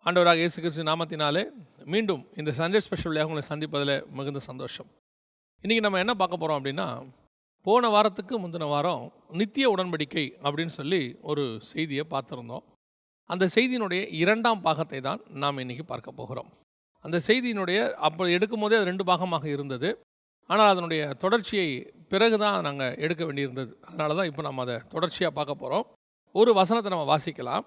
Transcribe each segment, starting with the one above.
ஆண்டவராக இயேசு கிறிஸ்து நாமத்தினாலே மீண்டும் இந்த சண்டே ஸ்பெஷல் வழியாக உங்களை சந்திப்பதில் மிகுந்த சந்தோஷம். இன்றைக்கி நம்ம என்ன பார்க்க போகிறோம் அப்படின்னா, போன வாரத்துக்கு முந்தின வாரம் நித்திய உடன்படிக்கை அப்படின்னு சொல்லி ஒரு செய்தியை பார்த்துருந்தோம். அந்த செய்தியினுடைய 2ஆம் பாகத்தை தான் நாம் இன்றைக்கி பார்க்க போகிறோம். அந்த செய்தியினுடைய அப்போ எடுக்கும் போதே அது 2 பாகமாக இருந்தது. ஆனால் அதனுடைய தொடர்ச்சியை பிறகு தான் நாங்கள் எடுக்க வேண்டியிருந்தது. அதனால தான் இப்போ நம்ம அதை தொடர்ச்சியாக பார்க்க போகிறோம். ஒரு வசனத்தை நம்ம வாசிக்கலாம்.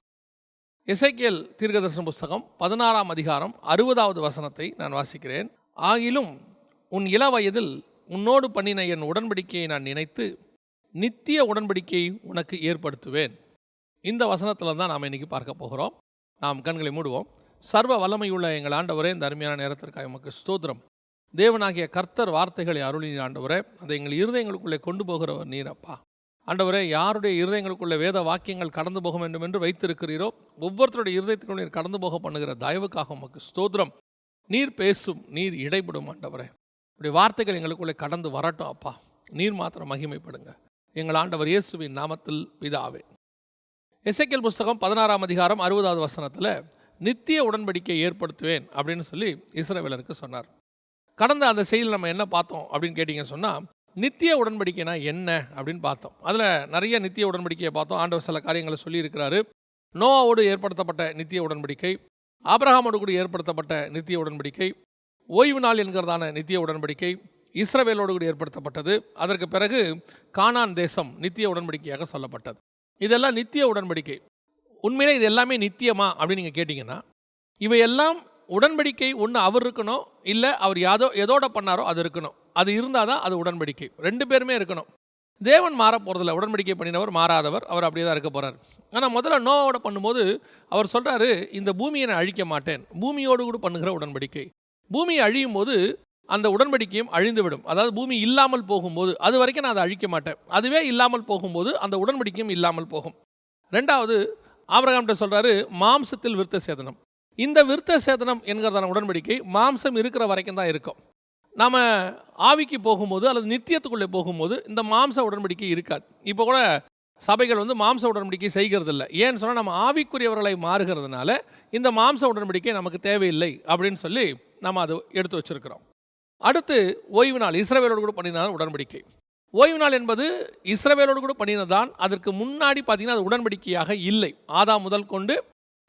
எசேக்கியேல் தீர்க்கதரிசன புஸ்தகம் 16ஆம் அதிகாரம் 60வது வசனத்தை நான் வாசிக்கிறேன். ஆகிலும் உன் இளவயதில் உன்னோடு பண்ணின என் உடன்படிக்கையை நான் நினைத்து நித்திய உடன்படிக்கையை உனக்கு ஏற்படுத்துவேன். இந்த வசனத்தில் தான் நாம் இன்றைக்கி பார்க்க போகிறோம். நாம் கண்களை மூடுவோம். சர்வ வல்லமையுள்ள எங்கள் ஆண்டவரே, இந்த அருமையான நேரத்திற்காக உமக்கு ஸ்தோத்திரம். தேவனாகிய கர்த்தர் வார்த்தைகளை அருளின ஆண்டவரே, அதை எங்கள் இருதயங்களுக்குள்ளே கொண்டு போகிறவர் நீரப்பா. ஆண்டவரே, யாருடைய இருதயங்களுக்குள்ள வேத வாக்கியங்கள் கடந்து போக வேண்டும் என்று வைத்திருக்கிறீரோ ஒவ்வொருத்தருடைய இருதயத்திற்குள்ள நீர் கடந்து போக பண்ணுகிற தயவுக்காக உமக்கு ஸ்தோத்திரம். நீர் பேசும், நீர் இடைப்படும் ஆண்டவரே. உடைய வார்த்தைகள் எங்களுக்குள்ளே கடந்து வரட்டும் அப்பா. நீர் மாத்திரம் மகிமைப்படுங்க. எங்கள் ஆண்டவர் இயேசுவின் நாமத்தில் பிதாவே. எசேக்கியேல் புஸ்தகம் 16ஆம் அதிகாரம் 60வது வசனத்தில் நித்திய உடன்படிக்கையை ஏற்படுத்துவேன் அப்படின்னு சொல்லி இஸ்ரவேலருக்கு சொன்னார். கடந்த அந்த செய்தியில் நம்ம என்ன பார்த்தோம் அப்படின்னு கேட்டிங்க சொன்னால், நித்திய உடன்படிக்கைனா என்ன அப்படின்னு பார்த்தோம். அதில் நிறைய நித்திய உடன்படிக்கையை பார்த்தோம். ஆண்டவர் சில காரியங்களை சொல்லியிருக்கிறாரு. நோவாவோடு ஏற்படுத்தப்பட்ட நித்திய உடன்படிக்கை, ஆபிரகாமோடு கூட ஏற்படுத்தப்பட்ட நித்திய உடன்படிக்கை, ஓய்வு நாள் என்கிறதான நித்திய உடன்படிக்கை இஸ்ரவேலோடு கூட ஏற்படுத்தப்பட்டது. அதற்கு பிறகு கானான் தேசம் நித்திய உடன்படிக்கையாக சொல்லப்பட்டது. இதெல்லாம் நித்திய உடன்படிக்கை. உண்மையிலே இது எல்லாமே நித்தியமா அப்படின்னு நீங்கள் கேட்டிங்கன்னா, இவையெல்லாம் உடன்படிக்கை ஒன்று அவர் இருக்கணும், இல்லை அவர் எதோட பண்ணாரோ அது இருக்கணும். அது இருந்தால் தான் அது உடன்படிக்கை. 2 பேருமே இருக்கணும். தேவன் மாற போகிறதில்ல. உடன்படிக்கை பண்ணினவர் மாறாதவர், அவர் அப்படியே தான் இருக்க போகிறார். ஆனால் முதல்ல நோவோட பண்ணும்போது அவர் சொல்கிறாரு, இந்த பூமியை நான் அழிக்க மாட்டேன். பூமியோடு கூட பண்ணுகிற உடன்படிக்கை. பூமியை அழியும் போது அந்த உடன்படிக்கையும் அழிந்துவிடும். அதாவது பூமி இல்லாமல் போகும்போது அது வரைக்கும் நான் அதை அழிக்க மாட்டேன். அதுவே இல்லாமல் போகும்போது அந்த உடன்படிக்கையும் இல்லாமல் போகும். 2வது ஆபிரகாம்கிட்ட சொல்கிறாரு, மாம்சத்தில் விருத்த சேதனம். இந்த விருத்த சேதனம் என்கிறதான உடன்படிக்கை மாம்சம் இருக்கிற வரைக்கும் தான் இருக்கும். நாம் ஆவிக்கு போகும்போது அல்லது நித்தியத்துக்குள்ளே போகும்போது இந்த மாம்ச உடன்படிக்கை இருக்காது. இப்போ கூட சபைகள் மாம்ச உடன்படிக்கை செய்கிறதில்ல. ஏன்னு சொன்னால் நம்ம ஆவிக்குரியவர்களை மாறுகிறதுனால இந்த மாம்ச உடன்படிக்கை நமக்கு தேவையில்லை அப்படின்னு சொல்லி நம்ம அதை எடுத்து வச்சுருக்கிறோம். அடுத்து ஓய்வு நாள், இஸ்ரவேலோடு கூட பண்ணின உடன்படிக்கை. ஓய்வு நாள் என்பது இஸ்ரவேலோடு கூட பண்ணினதான். அதற்கு முன்னாடி பார்த்திங்கன்னா அது உடன்படிக்கையாக இல்லை. ஆதாம் முதல் கொண்டு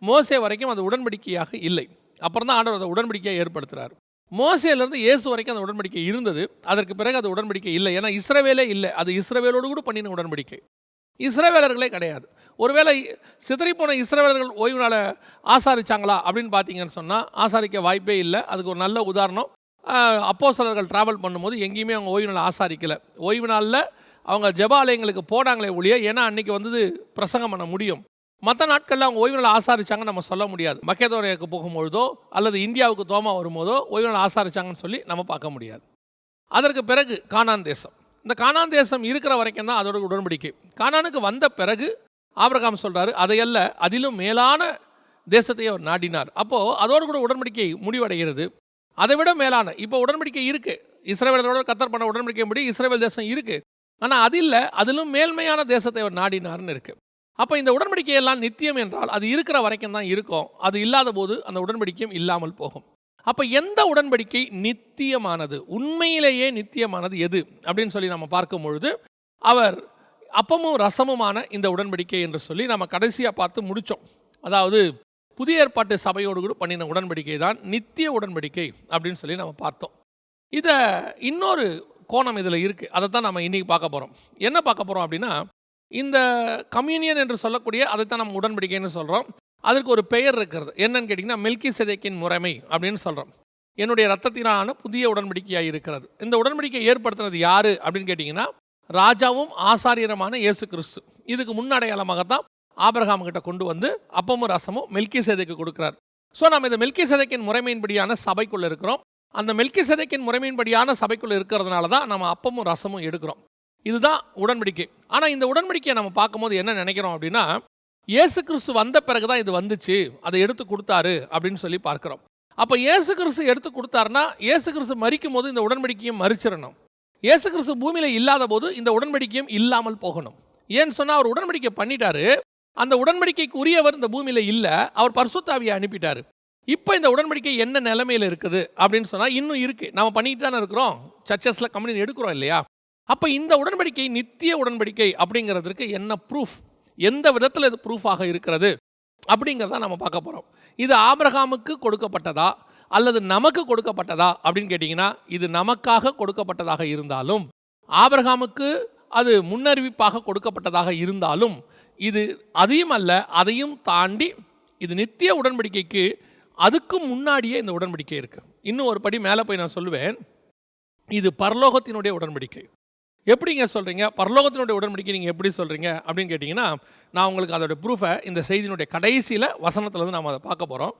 மோசே வரைக்கும் அது உடன்படிக்கையாக இல்லை. அப்புறம் தான் ஆண்டவர் அதை உடன்படிக்கையாக ஏற்படுத்துகிறார். மோசேலேருந்து இயேசு வரைக்கும் அந்த உடன்படிக்கை இருந்தது. அதற்கு பிறகு அது உடன்படிக்கை இல்லை. ஏன்னா இஸ்ரவேலே இல்லை. அது இஸ்ரவேலோடு கூட பண்ணின உடன்படிக்கை. இஸ்ரவேலர்களே கிடையாது. ஒருவேளை சிதறிப்போன இஸ்ரவேலர்கள் ஓய்வு நாளை ஆசாரிச்சாங்களா அப்படின்னு பார்த்தீங்கன்னு சொன்னால் ஆசாரிக்க வாய்ப்பே இல்லை. அதுக்கு ஒரு நல்ல உதாரணம், அப்போஸ்தலர்கள் ட்ராவல் பண்ணும்போது எங்கேயுமே அவங்க ஓய்வு நாளை ஆசாரிக்கலை. ஓய்வு நாளில் அவங்க ஜெபாலயங்களுக்கு போனாங்களே ஒழிய, ஏன்னா அன்றைக்கி பிரசங்கம் பண்ண முடியும். மற்ற நாட்களில் அவங்க ஓய்வு நாள் ஆசாரிச்சாங்கன்னு நம்ம சொல்ல முடியாது. மக்கேதோனியாவுக்கு போகும்பொழுதோ அல்லது இந்தியாவுக்கு தோமா வரும்போதோ ஓய்வு நாள் ஆசாரிச்சாங்கன்னு சொல்லி நம்ம பார்க்க முடியாது. அதற்கு பிறகு கானான் தேசம். இந்த கானான் தேசம் இருக்கிற வரைக்கும் தான் அதோட உடன்படிக்கை. கானானுக்கு வந்த பிறகு ஆபிரகாம் சொல்கிறாரு, அதையல்ல அதிலும் மேலான தேசத்தை அவர் நாடினார். அப்போது அதோடு கூட உடன்படிக்கை முடிவடைகிறது. அதை விட மேலான இப்போ உடன்படிக்கை இருக்குது. இஸ்ரவேலரோட கர்த்தர் பண்ண உடன்படிக்கைப்படி இஸ்ரவேல் தேசம் இருக்குது. ஆனால் அது இல்லை, அதிலும் மேல்மையான தேசத்தை அவர் நாடினார்னு இருக்குது. அப்போ இந்த உடன்படிக்கையெல்லாம் நித்தியம் என்றால் அது இருக்கிற வரைக்கும் தான் இருக்கும். அது இல்லாத போது அந்த உடன்படிக்கையும் இல்லாமல் போகும். அப்போ எந்த உடன்படிக்கை நித்தியமானது, உண்மையிலேயே நித்தியமானது எது அப்படின்னு சொல்லி நம்ம பார்க்கும் பொழுது, அவர் அப்பமும் ரசமுமான இந்த உடன்படிக்கை என்று சொல்லி நம்ம கடைசியாக பார்த்து முடித்தோம். அதாவது புதிய ஏற்பாட்டு சபையோடு கூட பண்ணின உடன்படிக்கை தான் நித்திய உடன்படிக்கை அப்படின்னு சொல்லி நம்ம பார்த்தோம். இதை இன்னொரு கோணம் இதில் இருக்குது. அதை தான் நம்ம இன்றைக்கி பார்க்க போகிறோம். என்ன பார்க்க போகிறோம் அப்படின்னா, இந்த கம்யூனியன் என்று சொல்லக்கூடிய அதைத்தான் நம்ம உடன்படிக்கைன்னு சொல்கிறோம். அதற்கு ஒரு பெயர் இருக்கிறது. என்னன்னு கேட்டிங்கன்னா, மெல்கிசேதேக்கின் முறைமை அப்படின்னு சொல்கிறோம். என்னுடைய இரத்தத்தினான புதிய உடன்படிக்கையாக இருக்கிறது. இந்த உடன்படிக்கை ஏற்படுத்தினது யார் அப்படின்னு கேட்டிங்கன்னா, ராஜாவும் ஆசாரியருமான இயேசு கிறிஸ்து. இதுக்கு முன்னடையாளமாகத்தான் ஆபிரகாம் கிட்ட கொண்டு வந்து அப்பமும் ரசமும் மெல்கிசேதேக்கு கொடுக்குறார். ஸோ நம்ம இந்த மெல்கிசேதேக்கின் முறைமையின்படியான சபைக்குள்ளே இருக்கிறோம். அந்த மெல்கிசேதேக்கின் முறைமையின்படியான சபைக்குள்ளே இருக்கிறதுனால தான் நம்ம அப்பமும் ரசமும் எடுக்கிறோம். இதுதான் உடன்படிக்கை. ஆனால் இந்த உடன்படிக்கையை நம்ம பார்க்கும்போது என்ன நினைக்கிறோம் அப்படின்னா, இயேசு கிறிஸ்து வந்த பிறகு தான் இது வந்துச்சு, அதை எடுத்து கொடுத்தாரு அப்படின்னு சொல்லி பார்க்குறோம். அப்போ இயேசு கிறிஸ்து எடுத்து கொடுத்தாருன்னா, இயேசு கிறிஸ்து மரிக்கும் போது இந்த உடன்படிக்கையும் மறிச்சிடணும். இயேசு கிறிஸ்து பூமியில் இல்லாத போது இந்த உடன்படிக்கையும் இல்லாமல் போகணும். ஏன்னு சொன்னால் அவர் உடன்படிக்கை பண்ணிட்டாரு. அந்த உடன்படிக்கைக்கு உரியவர் இந்த பூமியில் இல்லை. அவர் பரிசுத்த ஆவியை அனுப்பிட்டார். இப்போ இந்த உடன்படிக்கை என்ன நிலைமையில் இருக்குது அப்படின்னு சொன்னால் இன்னும் இருக்குது. நம்ம பண்ணிட்டு தானே இருக்கிறோம், சர்ச்சஸில் கம்யூனியன் எடுக்கிறோம் இல்லையா? அப்போ இந்த உடன்படிக்கை நித்திய உடன்படிக்கை அப்படிங்கிறதுக்கு என்ன ப்ரூஃப், எந்த விதத்தில் இது ப்ரூஃபாக இருக்கிறது அப்படிங்கிறத நம்ம பார்க்க போகிறோம். இது ஆபிரகாமுக்கு கொடுக்கப்பட்டதா அல்லது நமக்கு கொடுக்கப்பட்டதா அப்படின்னு கேட்டிங்கன்னா, இது நமக்காக கொடுக்கப்பட்டதாக இருந்தாலும், ஆபிரகாமுக்கு அது முன்னறிவிப்பாக கொடுக்கப்பட்டதாக இருந்தாலும், இது அதையும் அல்ல, அதையும் தாண்டி இது நித்திய உடன்படிக்கைக்கு அதுக்கும் முன்னாடியே இந்த உடன்படிக்கை இருக்குது. இன்னும் ஒரு படி மேலே போய் நான் சொல்லுவேன், இது பரலோகத்தினுடைய உடன்படிக்கை. எப்படிங்க சொல்கிறீங்க பரலோகத்தினுடைய உடன்படிக்கை, நீங்கள் எப்படி சொல்கிறீங்க அப்படின்னு கேட்டிங்கன்னா, நான் உங்களுக்கு அதோடைய ப்ரூஃபை இந்த செய்தியினுடைய கடைசியில் வசனத்துலேருந்து நாம் அதை பார்க்க போகிறோம்.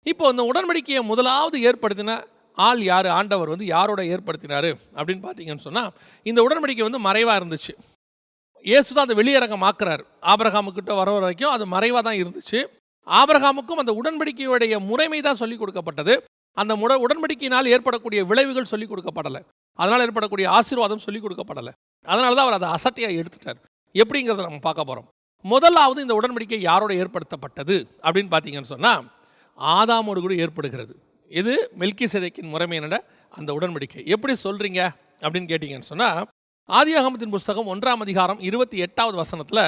இப்போ இந்த உடன்படிக்கையை முதலாவது ஏற்படுத்தின ஆள் யார், ஆண்டவர் வந்து யாரோட ஏற்படுத்தினார் அப்படின்னு பார்த்தீங்கன்னு சொன்னால், இந்த உடன்படிக்கை வந்து மறைவாக இருந்துச்சு. இயேசு தான் அதை வெளியரங்கமாக்குறார். ஆபிரகாமுக்கிட்ட வர வரைக்கும் அது மறைவாக தான் இருந்துச்சு. ஆபிரகாமுக்கும் அந்த உடன்படிக்கையுடைய முறைமை தான் சொல்லிக் கொடுக்கப்பட்டது. அந்த உடன்படிக்கையினால் ஏற்படக்கூடிய விளைவுகள் சொல்லிக் கொடுக்கப்படலை, அதனால் ஏற்படக்கூடிய ஆசீர்வாதம் சொல்லிக் கொடுக்கப்படலை. அதனால தான் அவர் அதை அசட்டையாக எடுத்துட்டார். எப்படிங்கிறத நம்ம பார்க்க போகிறோம். முதலாவது இந்த உடன்படிக்கை யாரோட ஏற்படுத்தப்பட்டது அப்படின்னு பார்த்தீங்கன்னு சொன்னால், ஆதாமோடு கூட ஏற்படுகிறது. இது மெல்கிசேதேக்கின் முறைமையினோட அந்த உடன்படிக்கை. எப்படி சொல்கிறீங்க அப்படின்னு கேட்டிங்கன்னு சொன்னால், ஆதியாகமத்தின் புஸ்தகம் 1ஆம் அதிகாரம் 28வது வசனத்தில்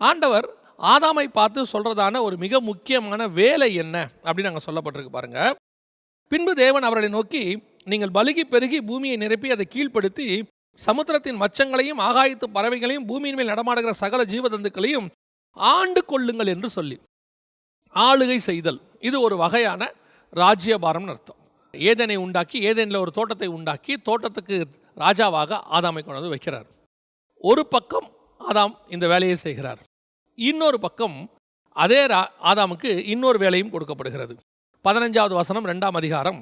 ஆண்டவர் ஆதாமை பார்த்து சொல்கிறதான ஒரு மிக முக்கியமான வேலை என்ன அப்படின்னு அங்கே சொல்லப்பட்டிருக்கு பாருங்க. பின்பு தேவன் அவர்களை நோக்கி, நீங்கள் பலுகி பெருகி பூமியை நிரப்பி அதை கீழ்ப்படுத்தி சமுத்திரத்தின் மச்சங்களையும் ஆகாயத்து பறவைகளையும் பூமியின் மேல் நடமாடுகிற சகல ஜீவதந்துக்களையும் ஆண்டு கொள்ளுங்கள் என்று சொல்லி, ஆளுகை செய்தல், இது ஒரு வகையான ராஜ்யபாரம்னு அர்த்தம். ஏதேனை உண்டாக்கி, ஏதேனில் ஒரு தோட்டத்தை உண்டாக்கி தோட்டத்துக்கு ராஜாவாக ஆதாமை கொண்டு வந்து வைக்கிறார். ஒரு பக்கம் ஆதாம் இந்த வேலையை செய்கிறார், இன்னொரு பக்கம் அதே ஆதாமுக்கு இன்னொரு வேலையும் கொடுக்கப்படுகிறது. 15வது வசனம் 2ஆம் அதிகாரம்,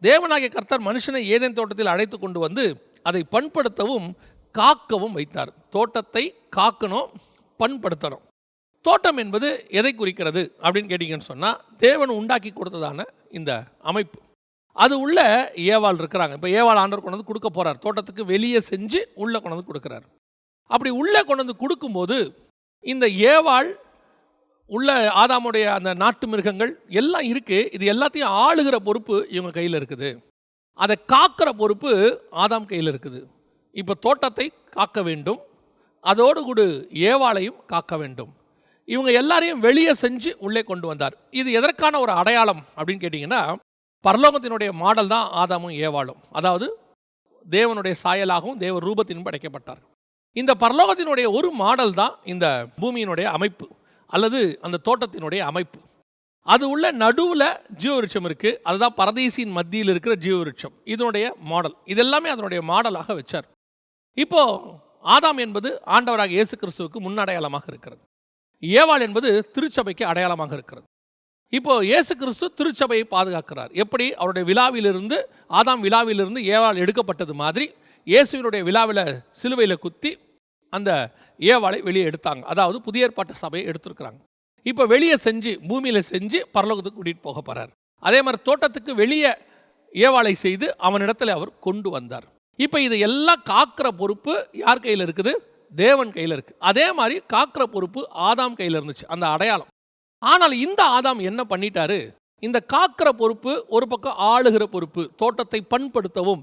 தேவனாகிய கர்த்தர் மனுஷனை ஏதேன் தோட்டத்தில் அழைத்து கொண்டு வந்து அதை பண்படுத்தவும் காக்கவும் வைத்தார். தோட்டத்தை காக்கணும், பண்படுத்தணும். தோட்டம் என்பது எதை குறிக்கிறது அப்படின்னு கேட்டிங்கன்னு சொன்னால், தேவன் உண்டாக்கி கொடுத்ததான இந்த அமைப்பு. அது உள்ள ஏவாள் இருக்கிறாங்க. இப்போ ஏவாள் ஆண்டவர் கொண்டு வந்து கொடுக்க போகிறார். தோட்டத்துக்கு வெளியே செஞ்சு உள்ளே கொண்டு வந்து கொடுக்குறார். அப்படி உள்ளே கொண்டு வந்து கொடுக்கும்போது இந்த ஏவாள் உள்ள ஆதாமுடைய அந்த நாட்டு மிருகங்கள் எல்லாம் இருக்குது. இது எல்லாத்தையும் ஆளுகிற பொறுப்பு இவங்க கையில் இருக்குது. அதை காக்கிற பொறுப்பு ஆதாம் கையில் இருக்குது. இப்போ தோட்டத்தை காக்க வேண்டும், அதோடு கூட ஏவாளையும் காக்க வேண்டும். இவங்க எல்லாரையும் வெளியே செஞ்சு உள்ளே கொண்டு வந்தார். இது எதற்கான ஒரு அடையாளம் அப்படின்னு கேட்டிங்கன்னா, பரலோகத்தினுடைய மாடல் தான் ஆதாமும் ஏவாளும். அதாவது தேவனுடைய சாயலாகவும் தேவ ரூபத்திலும் படைக்கப்பட்டார். இந்த பரலோகத்தினுடைய ஒரு மாடல் தான் இந்த பூமியினுடைய அமைப்பு அல்லது அந்த தோட்டத்தினுடைய அமைப்பு. அது உள்ள நடுவில் ஜீவவிருட்சம் இருக்குது. அதுதான் பரதீசின் மத்தியில் இருக்கிற ஜீவவிருட்சம். இதனுடைய மாடல், இதெல்லாமே அதனுடைய மாடலாக வச்சார். இப்போது ஆதாம் என்பது ஆண்டவராக இயேசு கிறிஸ்துவுக்கு முன்னடையாளமாக இருக்கிறது. ஏவாள் என்பது திருச்சபைக்கு அடையாளமாக இருக்கிறது. இப்போ இயேசு கிறிஸ்து திருச்சபையை பாதுகாக்கிறார். எப்படி அவருடைய விழாவிலிருந்து, ஆதாம் விழாவிலிருந்து ஏவாள் எடுக்கப்பட்டது மாதிரி இயேசுவினுடைய விழாவில் சிலுவையில் குத்தி அந்த ஏவாளை வெளியே எடுத்தாங்க. அதாவது புதிய ஏற்பாட்டு சபையை எடுத்துருக்குறாங்க. இப்போ வெளியே செஞ்சு பூமியில் செஞ்சு பரலோகத்துக்கு கூட்டிகிட்டு போக போகிறார். அதே மாதிரி தோட்டத்துக்கு வெளியே ஏவாளை செய்து அவனிடத்தில் அவர் கொண்டு வந்தார். இப்போ இது எல்லாம் காக்கிற பொறுப்பு யார் கையில் இருக்குது? தேவன் கையில் இருக்குது. அதே மாதிரி காக்கிற பொறுப்பு ஆதாம் கையில் இருந்துச்சு, அந்த அடையாளம். ஆனால் இந்த ஆதாம் என்ன பண்ணிட்டாரு? இந்த காக்கிற பொறுப்பு ஒரு பக்கம், ஆளுகிற பொறுப்பு, தோட்டத்தை பண்படுத்தவும்,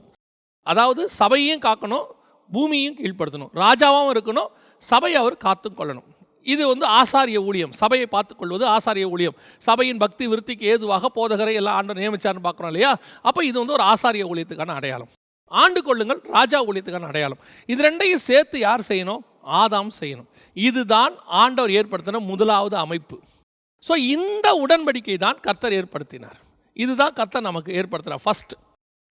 அதாவது சபையையும் காக்கணும், பூமியையும் கீழ்ப்படுத்தணும், ராஜாவாகவும் இருக்கணும், சபையை அவர் காத்து கொள்ளணும். இது ஆசாரிய ஊழியம். சபையை பார்த்துக்கொள்வது ஆசாரிய ஊழியம். சபையின் பக்தி விருத்திக்கு ஏதுவாக போதகரை எல்லாம் ஆண்டவர் நியமிச்சார்னு பார்க்குறோம் இல்லையா? அப்போ இது ஒரு ஆசாரிய ஊழியத்துக்கான அடையாளம். ஆண்டு கொள்ளுங்கள் ராஜா ஊழியத்துக்கான அடையாளம். இது ரெண்டையும் சேர்த்து யார் செய்யணும்? ஆதாம் செய்யணும். இதுதான் ஆண்டவர் ஏற்படுத்தின முதலாவது அமைப்பு. ஸோ இந்த உடன்படிக்கை தான் கர்த்தர் ஏற்படுத்தினார். இதுதான் கர்த்தர் நமக்கு ஏற்படுத்தினார் ஃபர்ஸ்ட்.